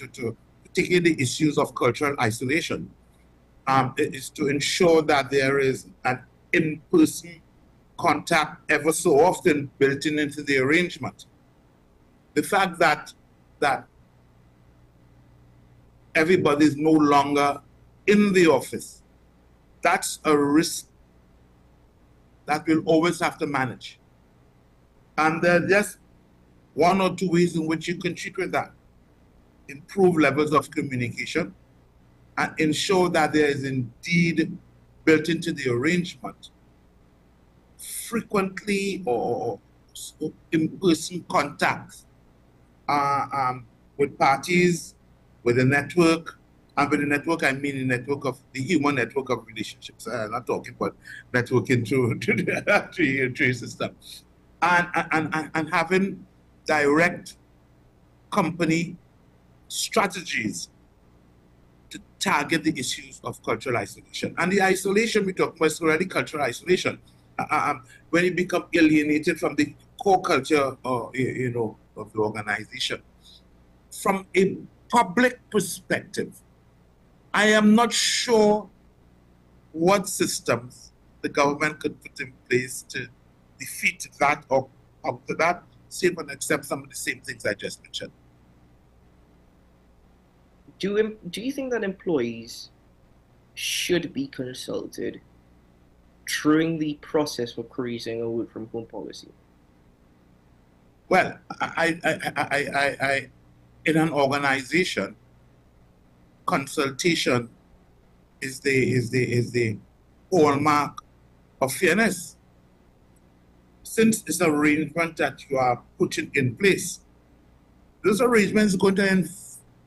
particularly the issues of cultural isolation is to ensure that there is an in-person contact ever so often built into the arrangement. The fact that everybody is no longer in the office, that's a risk that we'll always have to manage. And there are just one or two ways in which you can treat with that. improve levels of communication and ensure that there is indeed built into the arrangement frequently or in-person contacts with parties, with the network, and with the network, I mean the network of the human network of relationships. I'm not talking about networking through the system. And having direct company strategies to target the issues of cultural isolation. And the isolation we talk about is already cultural isolation. When you become alienated from the core culture, of the organization. From a public perspective, I am not sure what systems the government could put in place to defeat that or counter that, save and accept some of the same things I just mentioned. Do you think that employees should be consulted during the process of creating a work from home policy? Well, in an organization, consultation is the hallmark of fairness. Since it's an arrangement that you are putting in place, those arrangements are going to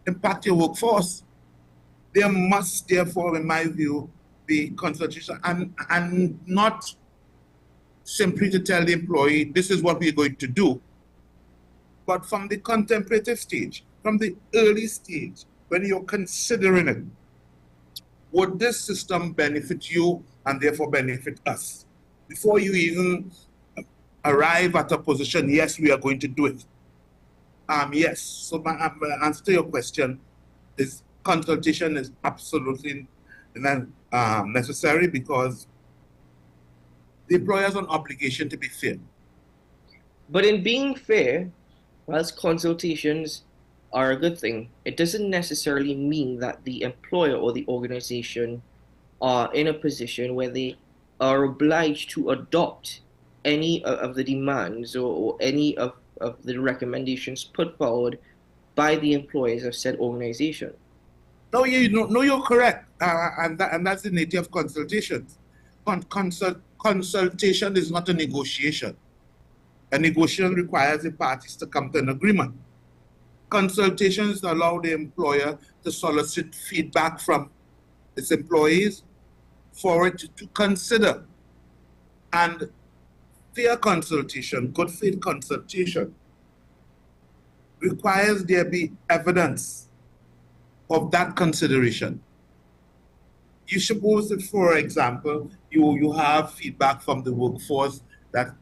impact your workforce. There must, therefore, in my view, be consultation and not simply to tell the employee, this is what we're going to do, but from the contemplative stage, from the early stage, when you're considering it, would this system benefit you and therefore benefit us? Before you even arrive at a position, yes, we are going to do it. Yes, so my answer to your question is consultation is absolutely necessary because the employer has an obligation to be fair. But in being fair, whilst consultations are a good thing, it doesn't necessarily mean that the employer or the organization are in a position where they are obliged to adopt any of the demands or any of the recommendations put forward by the employees of said organization. No, you're correct. And that's the nature of consultations. Consultation is not a negotiation. A negotiation requires the parties to come to an agreement. Consultations allow the employer to solicit feedback from its employees for it to consider. And fair consultation, good faith consultation, requires there be evidence of that consideration. You suppose that, for example, you have feedback from the workforce that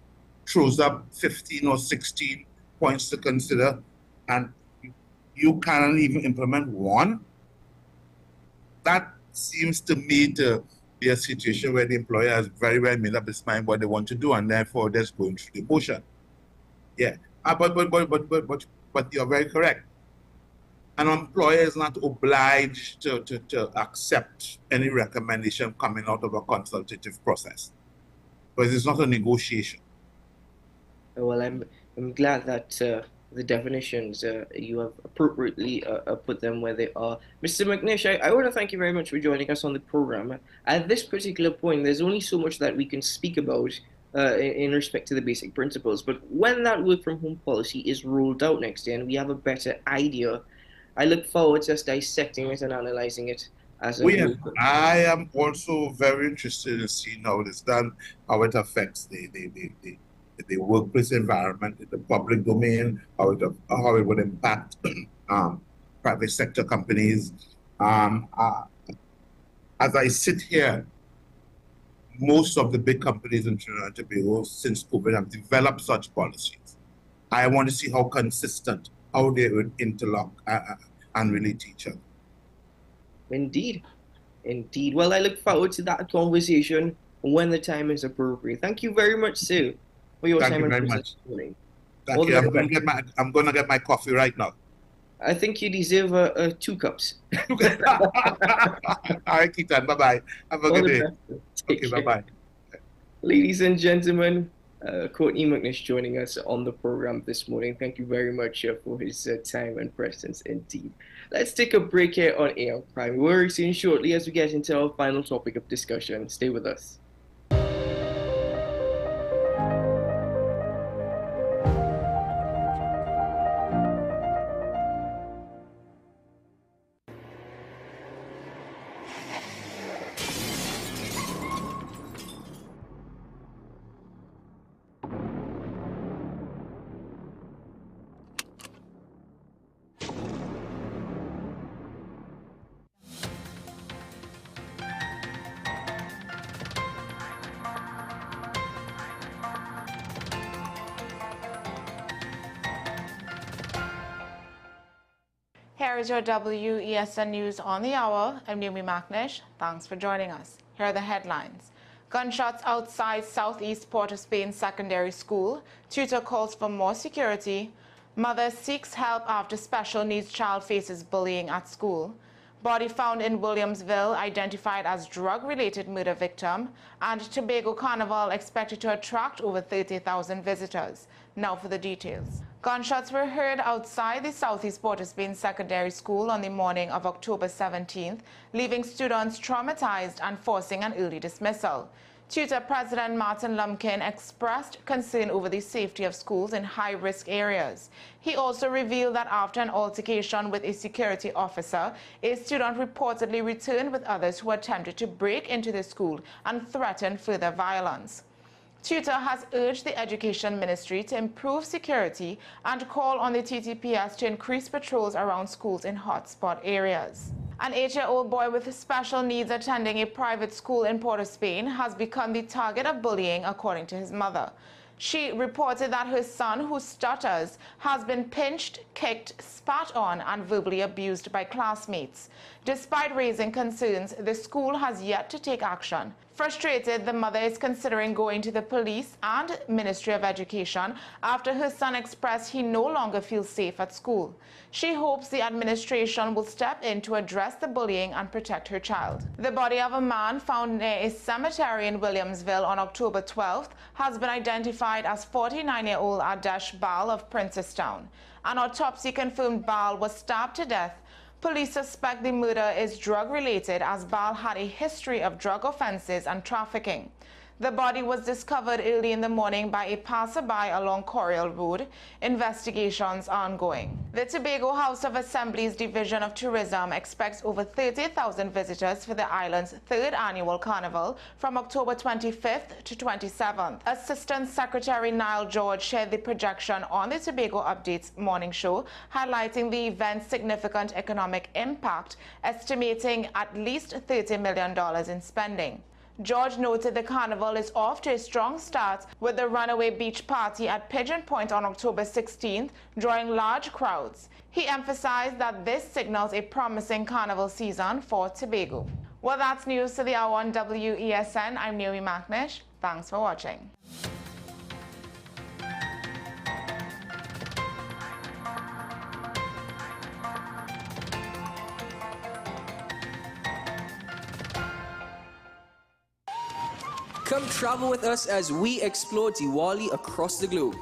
throws up 15 or 16 points to consider, and you cannot even implement one. That seems to me to be a situation where the employer has very well made up its mind what they want to do, and therefore they're just going through the motion. Yeah, but you're very correct. An employer is not obliged to accept any recommendation coming out of a consultative process, because it's not a negotiation. Well, I'm glad that the definitions you have appropriately put them where they are. Mr. McNish, I want to thank you very much for joining us on the program. At this particular point, there's only so much that we can speak about in respect to the basic principles, but when that work from home policy is rolled out next year and we have a better idea, I look forward to us dissecting it and analyzing it as a whole. I am also very interested in seeing how it is done, how it affects the workplace environment, in the public domain, how it would impact private sector companies. As I sit here, most of the big companies in Trinidad and Tobago since COVID have developed such policies. I want to see how consistent, how they would interlock and relate to each other. Indeed. Indeed. Well, I look forward to that conversation when the time is appropriate. Thank you very much, Sue, for your time. Thank you very much. Thank you. I'm going to get my coffee right now. I think you deserve 2 cups. All right, Keaton. Bye-bye. Have a good day. Take Okay, bye-bye. Ladies and gentlemen, Courtney McNish joining us on the program this morning. Thank you very much for his time and presence indeed. Let's take a break here on AM Prime. We'll resume shortly as we get into our final topic of discussion. Stay with us. Here is your WESN News on the Hour. I'm Naomi McNish. Thanks for joining us. Here are the headlines. Gunshots outside Southeast Port-of-Spain Secondary School. Tutor calls for more security. Mother seeks help after special needs child faces bullying at school. Body found in Williamsville identified as drug-related murder victim. And Tobago Carnival expected to attract over 30,000 visitors. Now for the details. Gunshots were heard outside the Southeast Port-of-Spain Secondary School on the morning of October 17th, leaving students traumatized and forcing an early dismissal. Tutor President Martin Lumpkin expressed concern over the safety of schools in high-risk areas. He also revealed that after an altercation with a security officer, a student reportedly returned with others who attempted to break into the school and threatened further violence. Tutor has urged the Education Ministry to improve security and call on the TTPS to increase patrols around schools in hotspot areas. An 8-year-old boy with special needs attending a private school in Port-of-Spain has become the target of bullying, according to his mother. She reported that her son, who stutters, has been pinched, kicked, spat on, and verbally abused by classmates. Despite raising concerns, the school has yet to take action. Frustrated, the mother is considering going to the police and Ministry of Education after her son expressed he no longer feels safe at school. She hopes the administration will step in to address the bullying and protect her child. The body of a man found near a cemetery in Williamsville on October 12th has been identified as 49-year-old Adesh Bal of Princestown. An autopsy confirmed Bal was stabbed to death. Police suspect the murder is drug-related as Bal had a history of drug offenses and trafficking. The body was discovered early in the morning by a passerby along Coriel Road. Investigations are ongoing. The Tobago House of Assembly's Division of Tourism expects over 30,000 visitors for the island's 3rd annual carnival from October 25th to 27th. Assistant Secretary Niall George shared the projection on the Tobago Updates morning show, highlighting the event's significant economic impact, estimating at least $30 million in spending. George noted the carnival is off to a strong start with the Runaway Beach Party at Pigeon Point on October 16th, drawing large crowds. He emphasized that this signals a promising carnival season for Tobago. Well, that's news to the hour on WESN. I'm Naomi McNish. Thanks for watching. Come travel with us as we explore Diwali across the globe.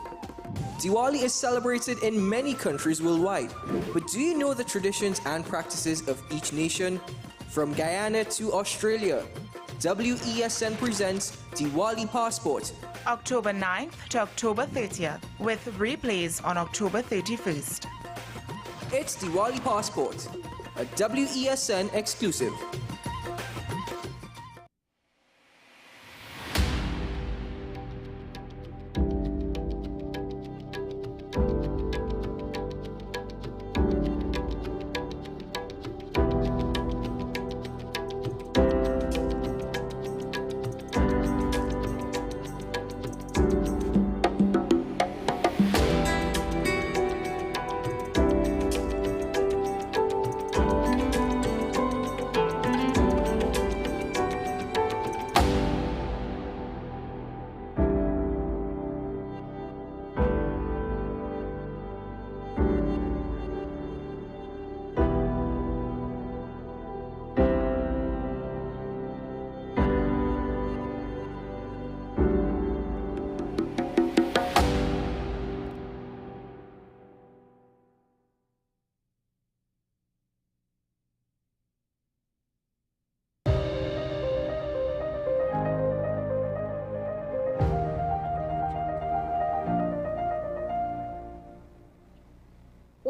Diwali is celebrated in many countries worldwide, but do you know the traditions and practices of each nation? From Guyana to Australia, WESN presents Diwali Passport, October 9th to October 30th, with replays on October 31st. It's Diwali Passport, a WESN exclusive.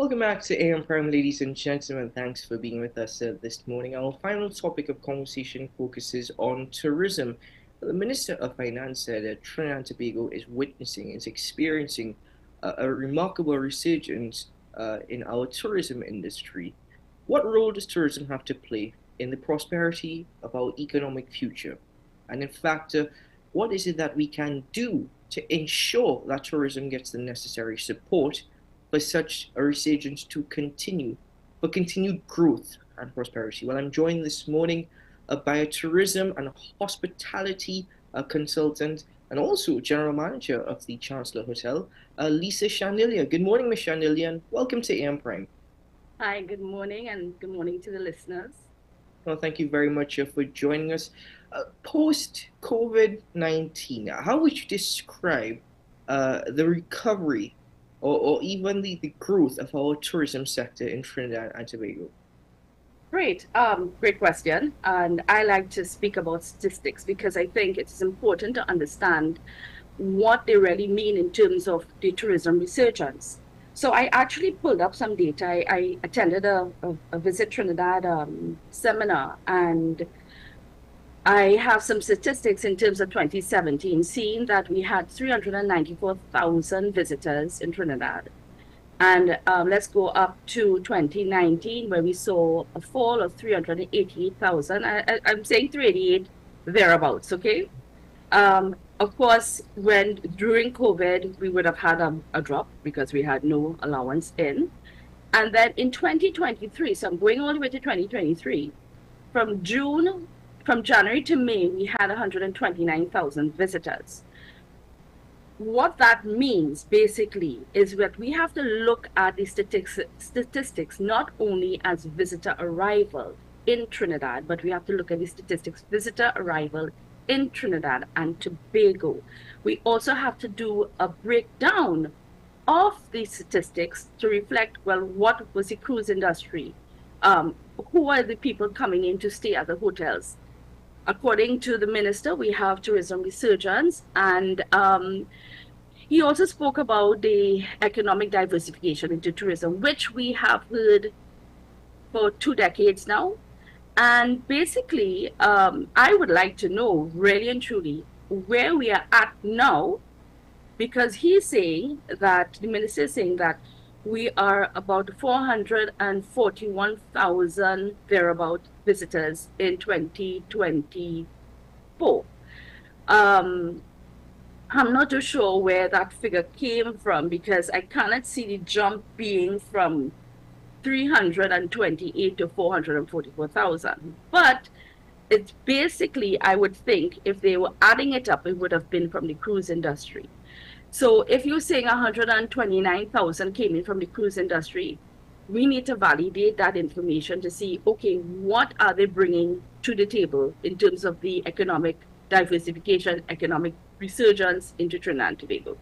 Welcome back to AM Prime, ladies and gentlemen. Thanks for being with us this morning. Our final topic of conversation focuses on tourism. The Minister of Finance said that Trinidad and Tobago is experiencing a remarkable resurgence in our tourism industry. What role does tourism have to play in the prosperity of our economic future? And in fact, what is it that we can do to ensure that tourism gets the necessary support for such a resurgence to continue, for continued growth and prosperity? Well, I'm joined this morning by a tourism and hospitality consultant and also general manager of the Chancellor Hotel, Lisa Chandelier. Good morning, Ms. Chandelier, and welcome to AM Prime. Hi, good morning, and good morning to the listeners. Well, thank you very much for joining us. Post-COVID-19, how would you describe the recovery or even the growth of our tourism sector in Trinidad and Tobago? Great, great question. And I like to speak about statistics because I think it is important to understand what they really mean in terms of the tourism resurgence. So I actually pulled up some data. I attended a Visit Trinidad seminar, and I have some statistics in terms of 2017, seeing that we had 394,000 visitors in Trinidad. And let's go up to 2019, where we saw a fall of 388,000. I'm saying 388 thereabouts, okay? Of course, during COVID, we would have had a drop because we had no allowance in. And then in 2023, so I'm going all the way to 2023, from January to May, we had 129,000 visitors. What that means basically is that we have to look at the statistics not only as visitor arrival in Trinidad, but we have to look at the statistics visitor arrival in Trinidad and Tobago. We also have to do a breakdown of the statistics to reflect, well, what was the cruise industry? Who are the people coming in to stay at the hotels? According to the minister, we have tourism resurgence, and he also spoke about the economic diversification into tourism, which we have heard for 2 decades now. And basically, I would like to know really and truly where we are at now, because he's saying that, the minister is saying that we are about 441,000 thereabout visitors in 2024. I'm not too sure where that figure came from, because I cannot see the jump being from 328 to 444,000. But it's basically, I would think, if they were adding it up, it would have been from the cruise industry. So if you're saying 129,000 came in from the cruise industry, we need to validate that information to see, okay, what are they bringing to the table in terms of the economic diversification, economic resurgence into Trinidad and Tobago.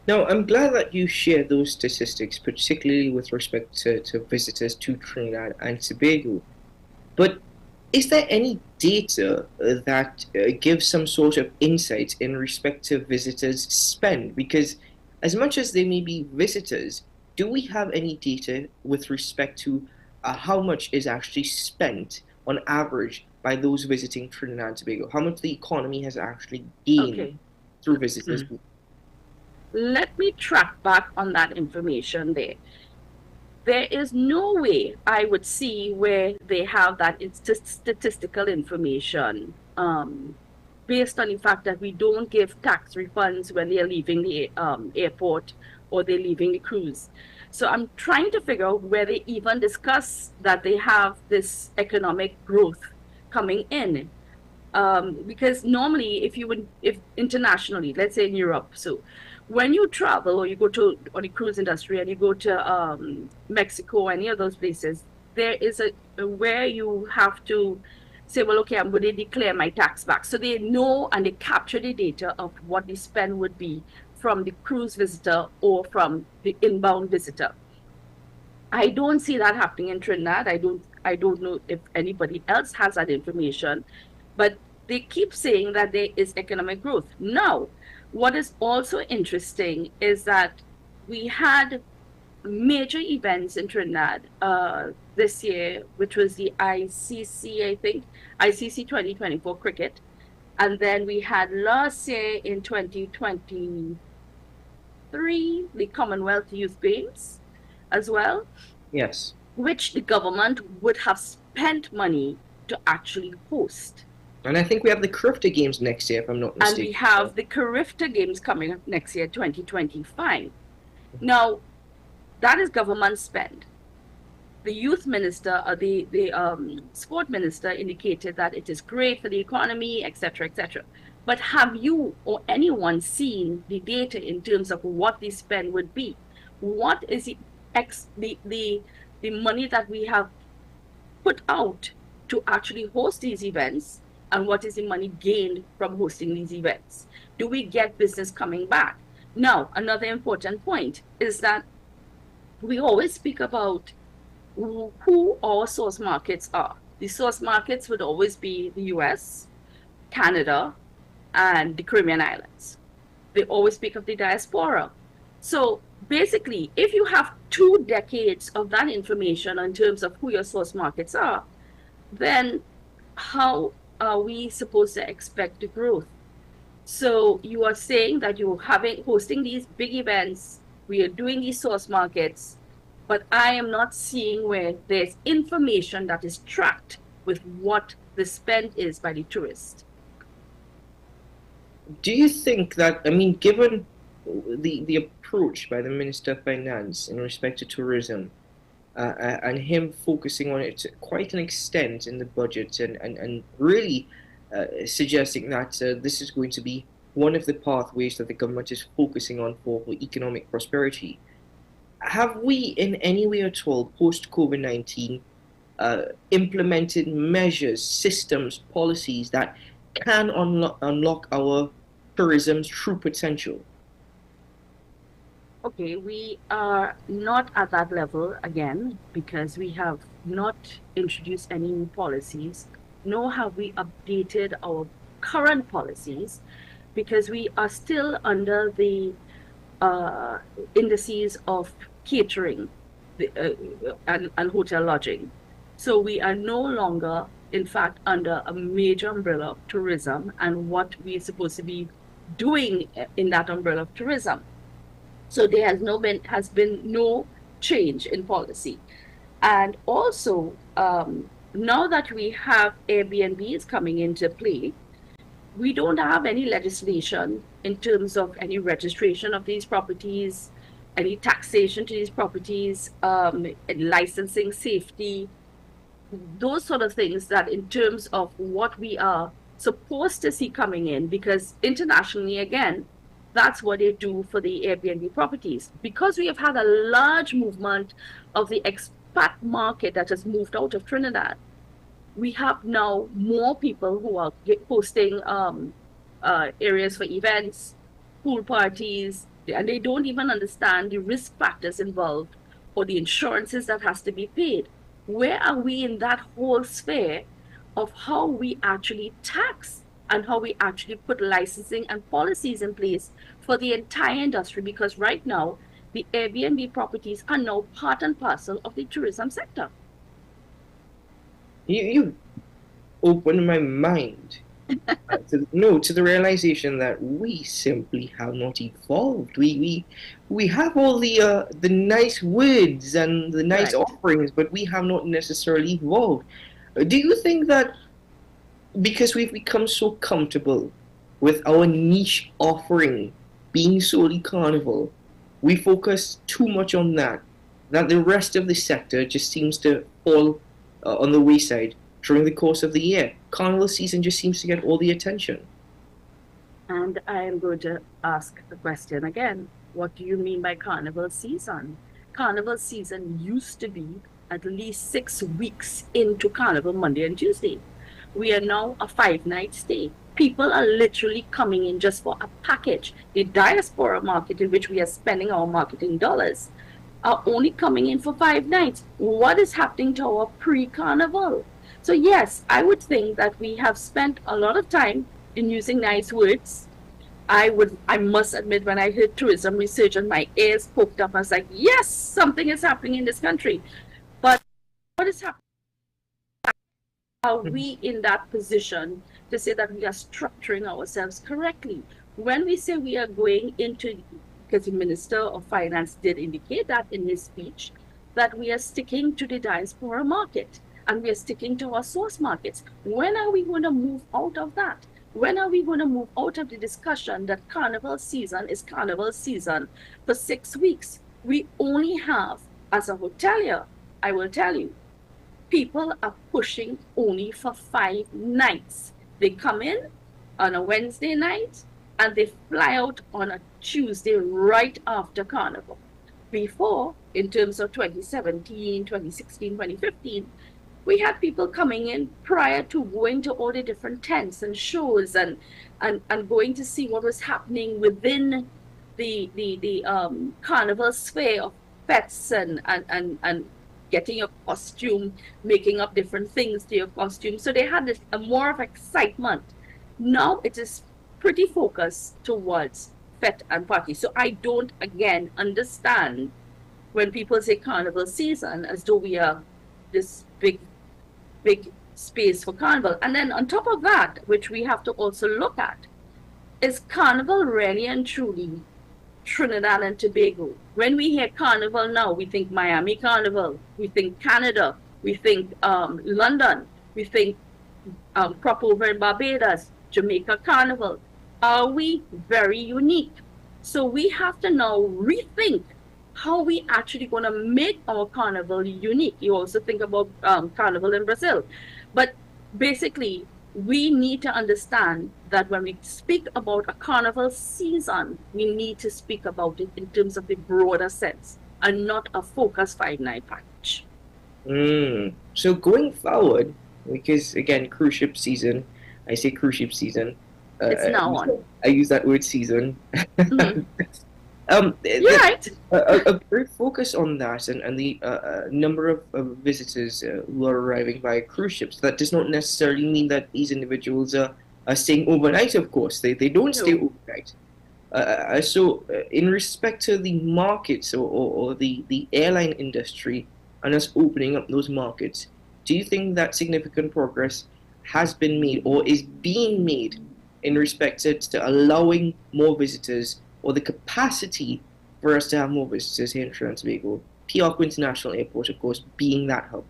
Now, I'm glad that you shared those statistics, particularly with respect to visitors to Trinidad and Tobago. But is there any data that gives some sort of insight in respect to visitors' spend? Because as much as they may be visitors, do we have any data with respect to how much is actually spent on average by those visiting Trinidad and Tobago? How much the economy has actually gained through visitors? Let me track back on that information there. There is no way I would see where they have that statistical information based on the fact that we don't give tax refunds when they're leaving the airport or they're leaving the cruise. So I'm trying to figure out where they even discuss that they have this economic growth coming in. Because normally if internationally, let's say in Europe, so when you travel or you go to on the cruise industry and you go to Mexico or any of those places, there is a where you have to say, well, okay, I'm going to declare my tax back. So they know and they capture the data of what the spend would be from the cruise visitor or from the inbound visitor. I don't see that happening in Trinidad. I don't know if anybody else has that information, but they keep saying that there is economic growth. Now, what is also interesting is that we had major events in Trinidad this year, which was the ICC, I think, ICC 2024 cricket. And then we had last year in 2023, the Commonwealth Youth Games as well. Yes. Which the government would have spent money to actually host. And I think we have the Crifter Games next year, if I'm not mistaken. And we have the Crifter Games coming up next year, 2025. Now, that is government spend. The youth minister, or the sport minister indicated that it is great for the economy, etc., etc. But have you or anyone seen the data in terms of what the spend would be? What is the money that we have put out to actually host these events, and what is the money gained from hosting these events? Do we get business coming back? Now, another important point is that we always speak about who our source markets are. The source markets would always be the US, Canada, and the Caribbean islands. They always speak of the diaspora. So basically, if you have 2 decades of that information in terms of who your source markets are, then how are we supposed to expect the growth? So you are saying that you're hosting these big events, we are doing these source markets, but I am not seeing where there's information that is tracked with what the spend is by the tourist. Do you think that, I mean, given the approach by the Minister of Finance in respect to tourism, and him focusing on it to quite an extent in the budget, and really suggesting that this is going to be one of the pathways that the government is focusing on for economic prosperity, have we in any way at all, post-COVID-19, implemented measures, systems, policies that can unlock our tourism's true potential? Okay, we are not at that level again, because we have not introduced any new policies, nor have we updated our current policies, because we are still under the indices of catering and hotel lodging. So we are no longer, in fact, under a major umbrella of tourism and what we're supposed to be doing in that umbrella of tourism. So there has been no change in policy. And also, now that we have Airbnbs coming into play, we don't have any legislation in terms of any registration of these properties, any taxation to these properties, licensing, safety, those sort of things that in terms of what we are supposed to see coming in, because internationally, again, that's what they do for the Airbnb properties. Because we have had a large movement of the expat market that has moved out of Trinidad, we have now more people who are hosting areas for events, pool parties, and they don't even understand the risk factors involved or the insurances that has to be paid. Where are we in that whole sphere of how we actually tax and how we actually put licensing and policies in place for the entire industry? Because right now, the Airbnb properties are now part and parcel of the tourism sector. You opened my mind to the realization that we simply have not evolved. We have all the nice words and the nice offerings, but we have not necessarily evolved. Do you think that because we've become so comfortable with our niche offering being solely carnival, we focus too much on that the rest of the sector just seems to fall on the wayside during the course of the year? Carnival season just seems to get all the attention. And I am going to ask the question again. What do you mean by carnival season? Carnival season used to be at least 6 weeks into carnival, Monday and Tuesday. We are now a 5-night stay. People are literally coming in just for a package. The diaspora market, in which we are spending our marketing dollars, are only coming in for 5 nights. What is happening to our pre-carnival? So yes, I would think that we have spent a lot of time in using nice words I must admit, when I heard tourism resurgence, my ears poked up. I was like, yes, something is happening in this country. But what is happening? Are we in that position to say that we are structuring ourselves correctly? When we say we are going into, because the Minister of Finance did indicate that in his speech, that we are sticking to the diaspora market and we are sticking to our source markets. When are we going to move out of that? When are we going to move out of the discussion that carnival season is carnival season for 6 weeks? We only have, as a hotelier, I will tell you, people are pushing only for 5 nights. They come in on a Wednesday night and they fly out on a Tuesday right after Carnival. Before, in terms of 2017, 2016, 2015, we had people coming in prior to going to all the different tents and shows and going to see what was happening within the carnival sphere of pets and getting your costume, making up different things to your costume. So they had this more of excitement. Now it is pretty focused towards fete and party. So I don't, again, understand when people say carnival season as though we are this big space for carnival. And then on top of that, which we have to also look at, is carnival really and truly Trinidad and Tobago? When we hear carnival now, we think Miami Carnival, we think Canada, we think London, we think crop over in Barbados, Jamaica Carnival. Are we very unique? So we have to now rethink how we actually going to make our carnival unique. You also think about carnival in Brazil. But basically, we need to understand that when we speak about a carnival season, we need to speak about it in terms of the broader sense and not a focused 5-night package. So going forward, because again, cruise ship season, I say cruise ship season. It's now on. I use that word season. You're right. A great focus on that and the number of visitors who are arriving by cruise ships. That does not necessarily mean that these individuals are staying overnight, of course. They don't stay overnight. So in respect to the markets or the airline industry and us opening up those markets, do you think that significant progress has been made or is being made in respect to allowing more visitors or the capacity for us to have more visitors here in Trinidad and Tobago? Piarco International Airport, of course, being that hub.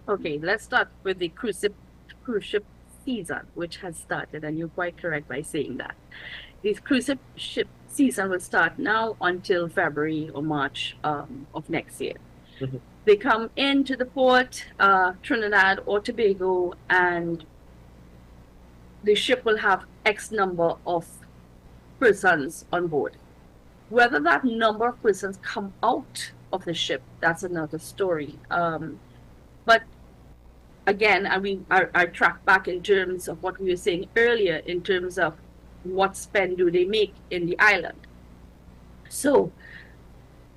Okay, let's start with the cruise ship season, which has started, and you're quite correct by saying that. The cruise ship season will start now until February or March of next year. They come into the port, Trinidad or Tobago, and the ship will have X number of persons on board. Whether that number of persons come out of the ship, that's another story. But again, I track back in terms of what we were saying earlier in terms of what spend do they make in the island. So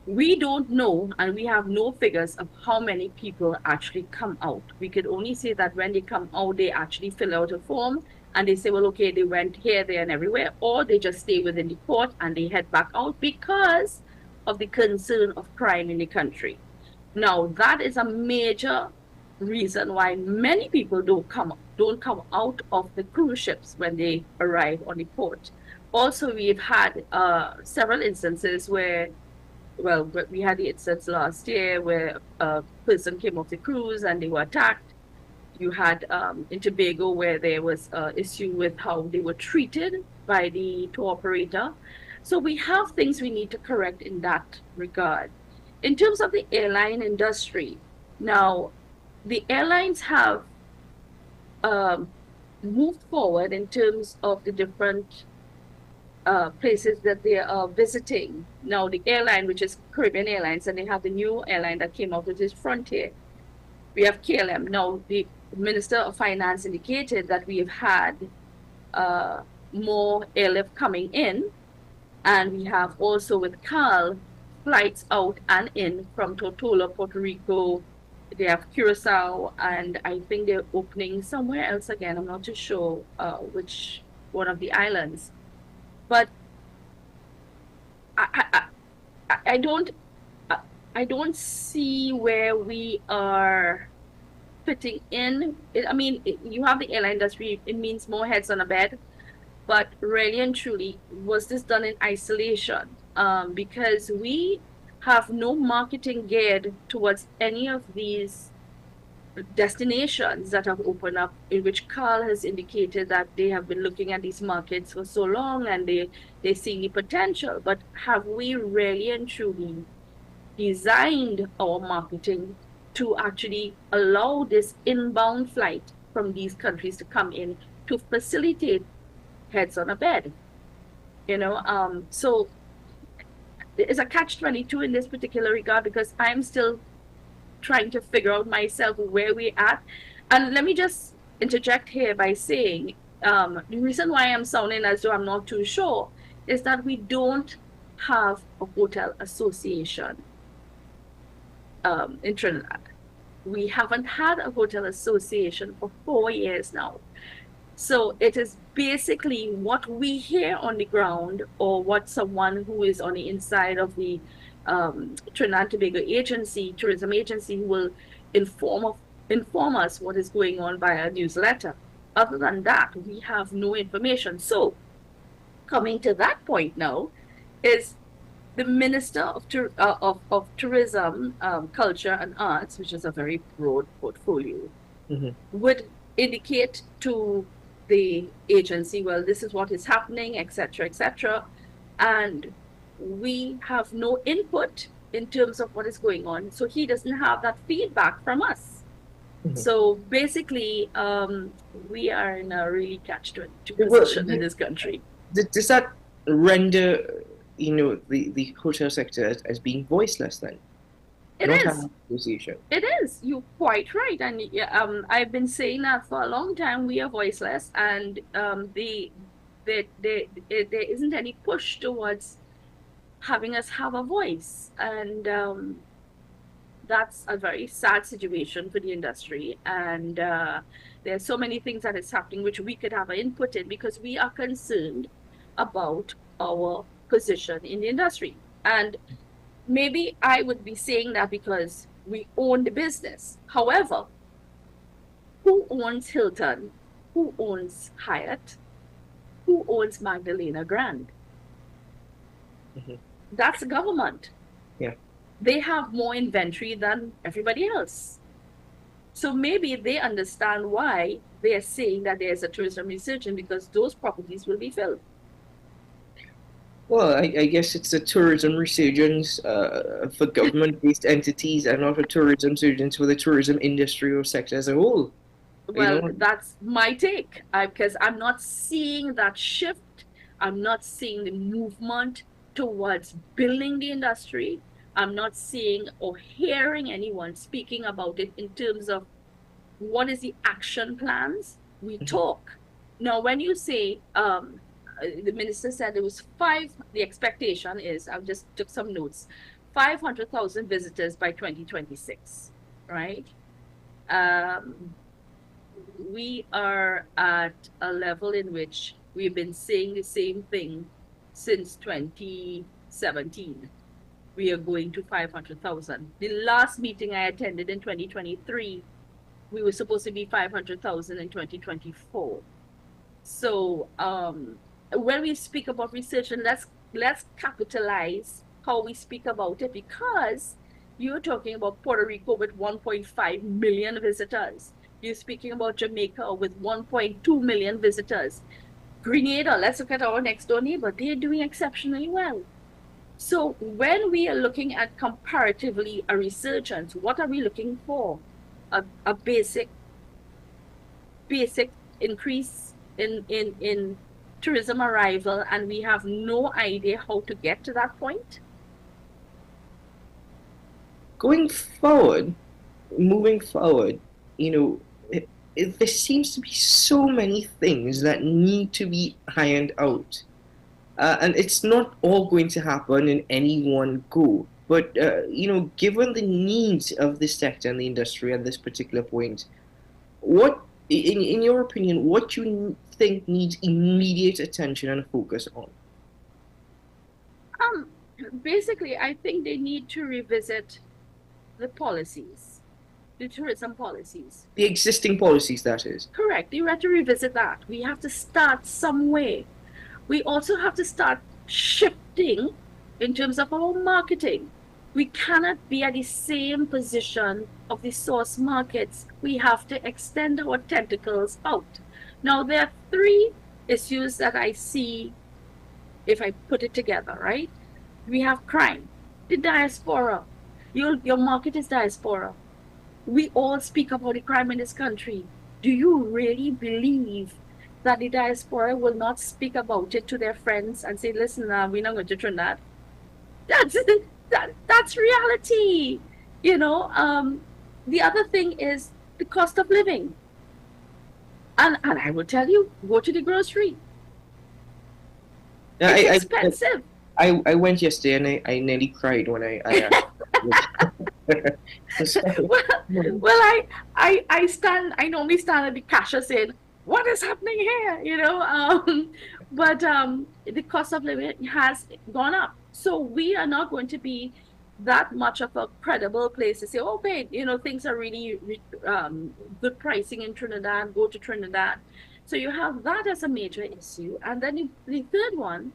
we don't know, and we have no figures of how many people actually come out. We could only say that when they come out, they actually fill out a form and they say, well, okay, they went here, there, and everywhere, or they just stay within the port and they head back out because of the concern of crime in the country. Now, that is a major reason why many people don't come out of the cruise ships when they arrive on the port. Also, we've had several instances where, well, we had the instance last year where a person came off the cruise and they were attacked. You had in Tobago where there was an issue with how they were treated by the tour operator. So we have things we need to correct in that regard. In terms of the airline industry, now the airlines have moved forward in terms of the different places that they are visiting. Now the airline, which is Caribbean Airlines, and they have the new airline that came out, which is Frontier. We have KLM. Now the Minister of Finance indicated that we have had more airlift coming in, and we have also with CAL flights out and in from Tortola, Puerto Rico. They have Curacao, and I think they're opening somewhere else again. I'm not too sure which one of the islands. but I don't see where we are fitting in. You have the airline industry, it means more heads on a bed, but really and truly, was this done in isolation? Because we have no marketing geared towards any of these destinations that have opened up, in which Carl has indicated that they have been looking at these markets for so long and they see the potential. But have we really and truly designed our marketing to actually allow this inbound flight from these countries to come in to facilitate heads on a bed? So it's a catch-22 in this particular regard, because I'm still trying to figure out myself where we're at. And let me just interject here by saying, the reason why I'm sounding as though I'm not too sure is that we don't have a hotel association in Trinidad. We haven't had a hotel association for 4 years now. So it is basically what we hear on the ground, or what someone who is on the inside of the Trinidad and Tobago tourism agency, will inform us what is going on by a newsletter. Other than that, we have no information. So coming to that point now, is the Minister of Tourism, Culture and Arts, which is a very broad portfolio, would indicate to the agency, well, this is what is happening, etc., etc., and we have no input in terms of what is going on. So he doesn't have that feedback from us. So basically, we are in a really catch-22 position in this country. Does that render, the hotel sector as being voiceless then? It is. It is. You're quite right. And I've been saying that for a long time. We are voiceless, and there isn't any push towards having us have a voice. And that's a very sad situation for the industry. And there are so many things that is happening which we could have an input in, because we are concerned about our position in the industry. And maybe I would be saying that because we own the business. However, who owns Hilton? Who owns Hyatt? Who owns Magdalena Grand? That's the government. Yeah. They have more inventory than everybody else. So maybe they understand why they are saying that there's a tourism resurgence, because those properties will be filled. Well, I guess it's a tourism resurgence for government-based entities, and not a tourism resurgence for the tourism industry or sector as a whole. Well, that's my take, because I'm not seeing that shift. I'm not seeing the movement towards building the industry. I'm not seeing or hearing anyone speaking about it in terms of what is the action plans. We talk. Now, when you say, the minister said there was the expectation is, I just took some notes, 500,000 visitors by 2026, right? We are at a level in which we've been saying the same thing since 2017. We are going to 500,000. The last meeting I attended in 2023, we were supposed to be 500,000 in 2024. So when we speak about research, and let's capitalize how we speak about it, because you're talking about Puerto Rico with 1.5 million visitors. You're speaking about Jamaica with 1.2 million visitors. Grenada, let's look at our next door neighbor. They're doing exceptionally well. So when we are looking at comparatively a resurgence, what are we looking for? A basic increase in tourism arrival, and we have no idea how to get to that point? Moving forward, there seems to be so many things that need to be ironed out. And it's not all going to happen in any one go. But, given the needs of the sector and the industry at this particular point, what, in your opinion, what you think needs immediate attention and focus on? Basically, I think they need to revisit the policies, the tourism policies. The existing policies, that is. Correct. You have to revisit that. We have to start somewhere. We also have to start shifting in terms of our marketing. We cannot be at the same position of the source markets. We have to extend our tentacles out. Now, there are three issues that I see if I put it together, right? We have crime, the diaspora. Your market is diaspora. We all speak about the crime in this country. Do you really believe that the diaspora will not speak about it to their friends and say, listen, we're not going to Trinidad? That's reality. You know, the other thing is the cost of living. And I will tell you, go to the grocery. It's expensive. I went yesterday and I nearly cried when I well, I normally stand at the cashier saying, what is happening here? You know, but the cost of living has gone up. So we are not going to be that much of a credible place to say, oh, wait, you know, things are really good pricing in Trinidad, go to Trinidad. So you have that as a major issue. And then the third one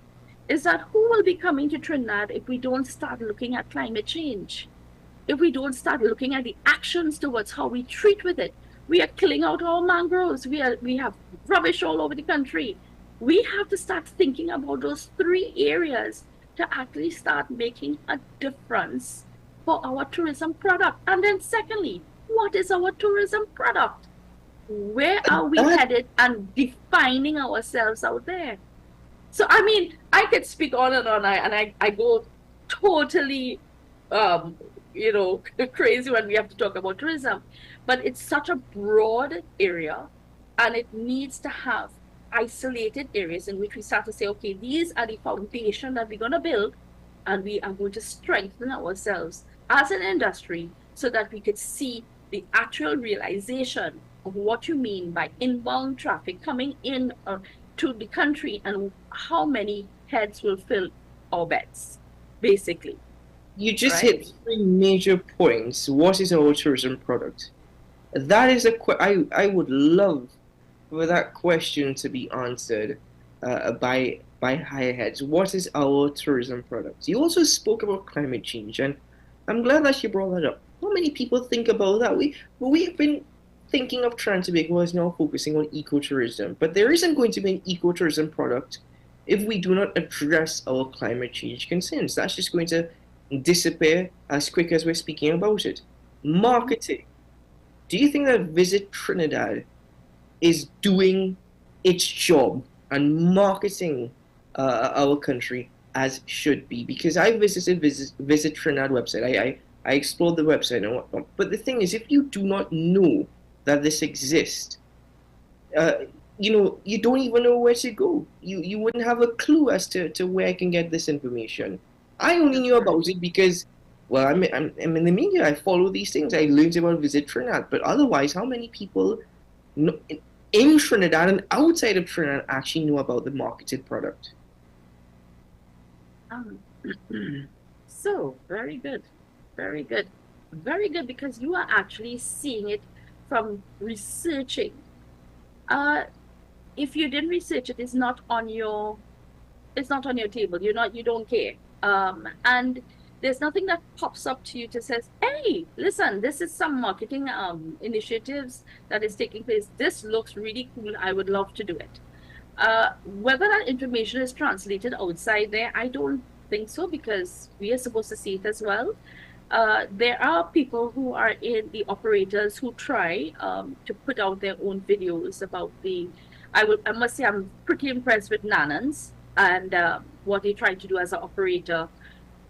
is that who will be coming to Trinidad if we don't start looking at climate change? If we don't start looking at the actions towards how we treat with it? We are killing out our mangroves. We have rubbish all over the country. We have to start thinking about those three areas to actually start making a difference for our tourism product. And then secondly, what is our tourism product? Where are we headed and defining ourselves out there? So, I mean, I could speak on and on, and I go totally, you know, crazy when we have to talk about tourism. But it's such a broad area, and it needs to have isolated areas in which we start to say, okay, these are the foundation that we're going to build, and we are going to strengthen ourselves as an industry so that we could see the actual realization of what you mean by inbound traffic coming in to the country and how many heads will fill our beds, basically. You just hit three major points. What is our tourism product? That is I would love for that question to be answered by higher heads. What is our tourism product? You also spoke about climate change, and I'm glad that you brought that up. How many people think about that? We've been thinking of Trinidad and Tobago as now focusing on ecotourism, but there isn't going to be an ecotourism product if we do not address our climate change concerns. That's just going to disappear as quick as we're speaking about it. Marketing. Do you think that Visit Trinidad is doing its job and marketing our country as should be? Because I visited Visit Trinidad website. I explored the website and whatnot. But the thing is, if you do not know that this exists, you know, you don't even know where to go. You wouldn't have a clue as to where I can get this information. I only knew about it because, well, I'm in the media. I follow these things. I learned about Visit Trinidad. But otherwise, how many people in Trinidad and outside of Trinidad actually know about the marketed product? So, very good. Very good. Very good, because you are actually seeing it from researching. If you didn't research it, it's not on your table. You don't care. And there's nothing that pops up to you to says, hey, listen, this is some marketing initiatives that is taking place. This looks really cool. I would love to do it. Whether that information is translated outside there, I don't think so, because we are supposed to see it as well. There are people who are in the operators who try to put out their own videos about I must say I'm pretty impressed with Nanans and what they try to do as an operator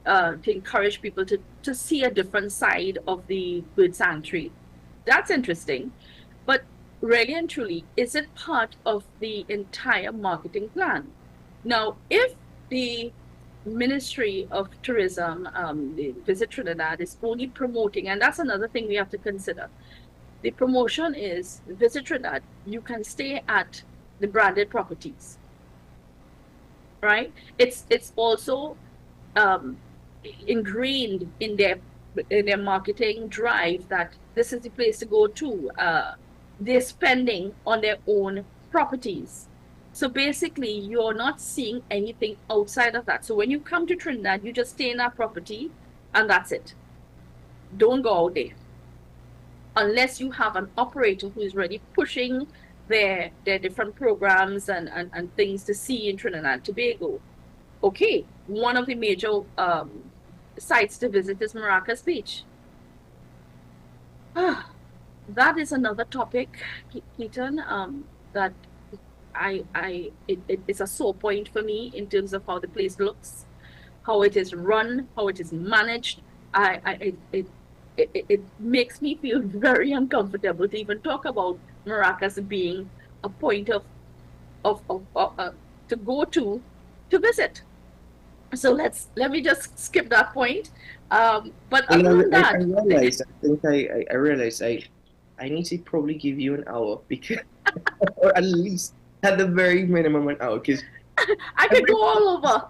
to encourage people to see a different side of the bird sanctuary. That's interesting. But really and truly, is it part of the entire marketing plan? Now, if the Ministry of Tourism, the Visit Trinidad, is only promoting, and that's another thing we have to consider. The promotion is Visit Trinidad, you can stay at the branded properties, right? It's also ingrained in their marketing drive that this is the place to go to. They're spending on their own properties. So basically, you're not seeing anything outside of that. So when you come to Trinidad, you just stay in that property and that's it. Don't go out there. Unless you have an operator who is really pushing their different programs and things to see in Trinidad and Tobago. Okay, one of the major sites to visit is Maracas Beach. That is another topic, Keaton, that it's a sore point for me in terms of how the place looks, how it is run, how it is managed. It makes me feel very uncomfortable to even talk about Maracas being a point of to go to visit. So let me just skip that point. But other than that, I realized I need to probably give you an hour because, or at least at the very minimum an hour, because I could go all over.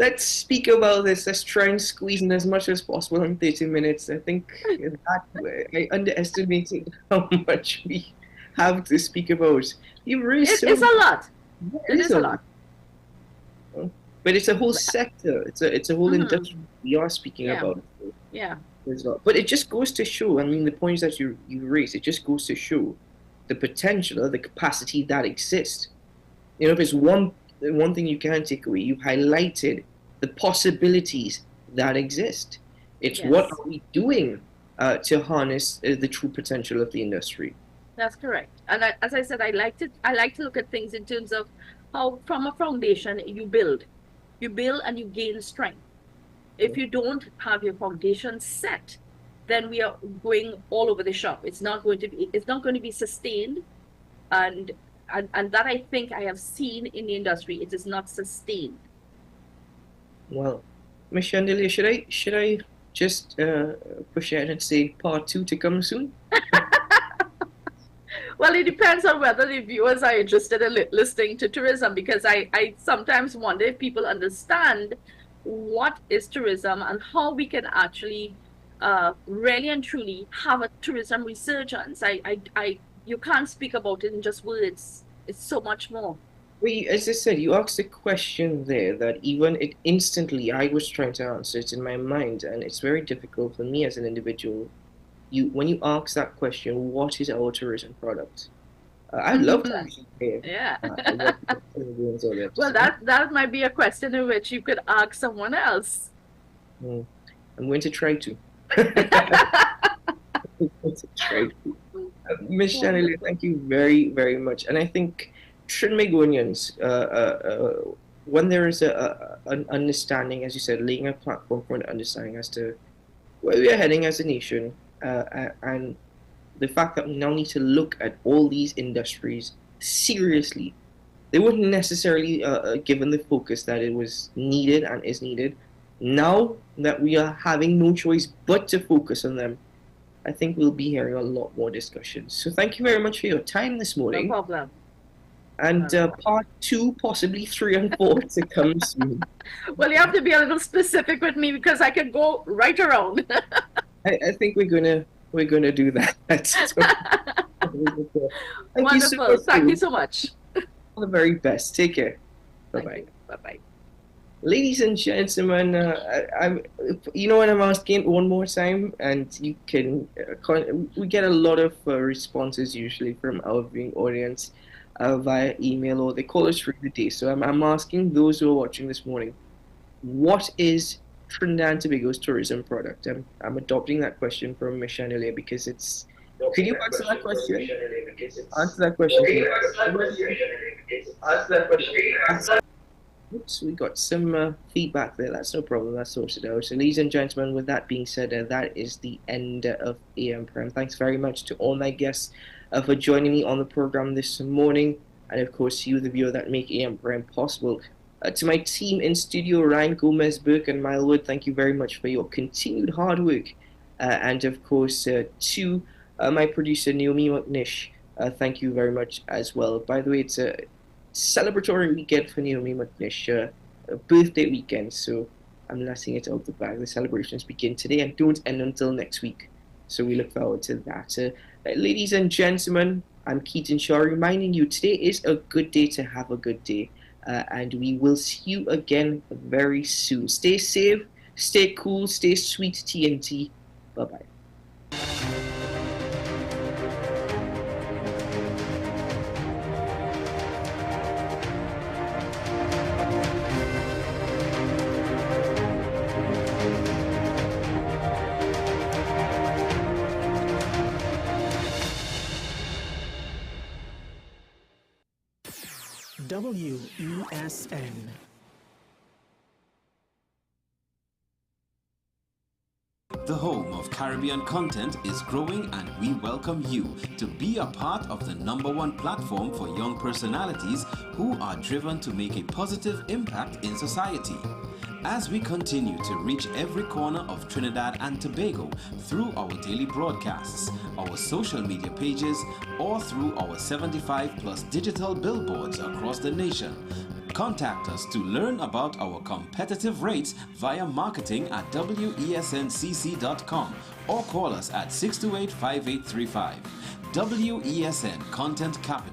let's speak about this. Let's try and squeeze in as much as possible in 30 minutes. I think that I underestimated how much we have to speak about. It's a lot. It is a lot. But it's a whole sector. It's a whole industry we are speaking about. Yeah. But it just goes to show, I mean, the points that you raised, it just goes to show the potential or the capacity that exists. You know, if it's one thing you can take away, you've highlighted the possibilities that exist. It's what are we doing to harness the true potential of the industry. That's correct. And as I said, I like to look at things in terms of how from a foundation you build and you gain strength. If you don't have your foundation set, then we are going all over the shop. It's not going to be sustained, and that I think I have seen in the industry. It is not sustained. Well, Ms. Chandelier, should I just push ahead and say part 2 to come soon? Well, it depends on whether the viewers are interested in listening to tourism, because I sometimes wonder if people understand what is tourism and how we can actually really and truly have a tourism resurgence. You can't speak about it in just words. It's so much more. Well, as I said, you asked a question there that even instantly I was trying to answer it in my mind, and it's very difficult for me as an individual. When you ask that question, what is our tourism product? I love that. Yeah. Well, that might be a question in which you could ask someone else. I'm going to try to. Ms. Chandelier, thank you very, very much. And I think Trinbagonians, when there is an understanding, as you said, laying a platform for an understanding as to where we are heading as a nation, and the fact that we now need to look at all these industries seriously, they weren't necessarily given the focus that it was needed and is needed. Now that we are having no choice but to focus on them, I think we'll be hearing a lot more discussions. So thank you very much for your time this morning. No problem. And part 2, possibly 3 and 4 to come soon. Well, you have to be a little specific with me because I can go right around. I think we're gonna do that. Wonderful. Thank you so much. All the very best. Take care. Bye-bye. Bye-bye. Ladies and gentlemen, you know what, I'm asking one more time, and you can we get a lot of responses usually from our viewing audience via email, or they call us through the day. So I'm asking those who are watching this morning, what is Trinidad and Tobago's tourism product? I'm adopting that question from Ms. Chandelier because it's. Could you answer that question? Answer that question. Oops, we got some feedback there. That's no problem. That's sorted out. So, ladies and gentlemen, with that being said, that is the end of AM Prime. Thanks very much to all my guests for joining me on the program this morning, and of course, you, the viewer, that make AM Prime possible. To my team in studio, Ryan Gomez, Burke, and Milewood, thank you very much for your continued hard work. And of course, to my producer, Naomi McNish, thank you very much as well. By the way, it's a celebratory weekend for Naomi McNish, a birthday weekend, so I'm letting it out the bag. The celebrations begin today and don't end until next week. So we look forward to that. Ladies and gentlemen, I'm Keaton Shaw reminding you today is a good day to have a good day. And we will see you again very soon. Stay safe, stay cool, stay sweet TNT. Bye-bye. WESN. The home of Caribbean content is growing, and we welcome you to be a part of the #1 platform for young personalities who are driven to make a positive impact in society. As we continue to reach every corner of Trinidad and Tobago through our daily broadcasts, our social media pages, or through our 75+ digital billboards across the nation, contact us to learn about our competitive rates via marketing at wesncc.com or call us at 628-5835. WESN Content Capital.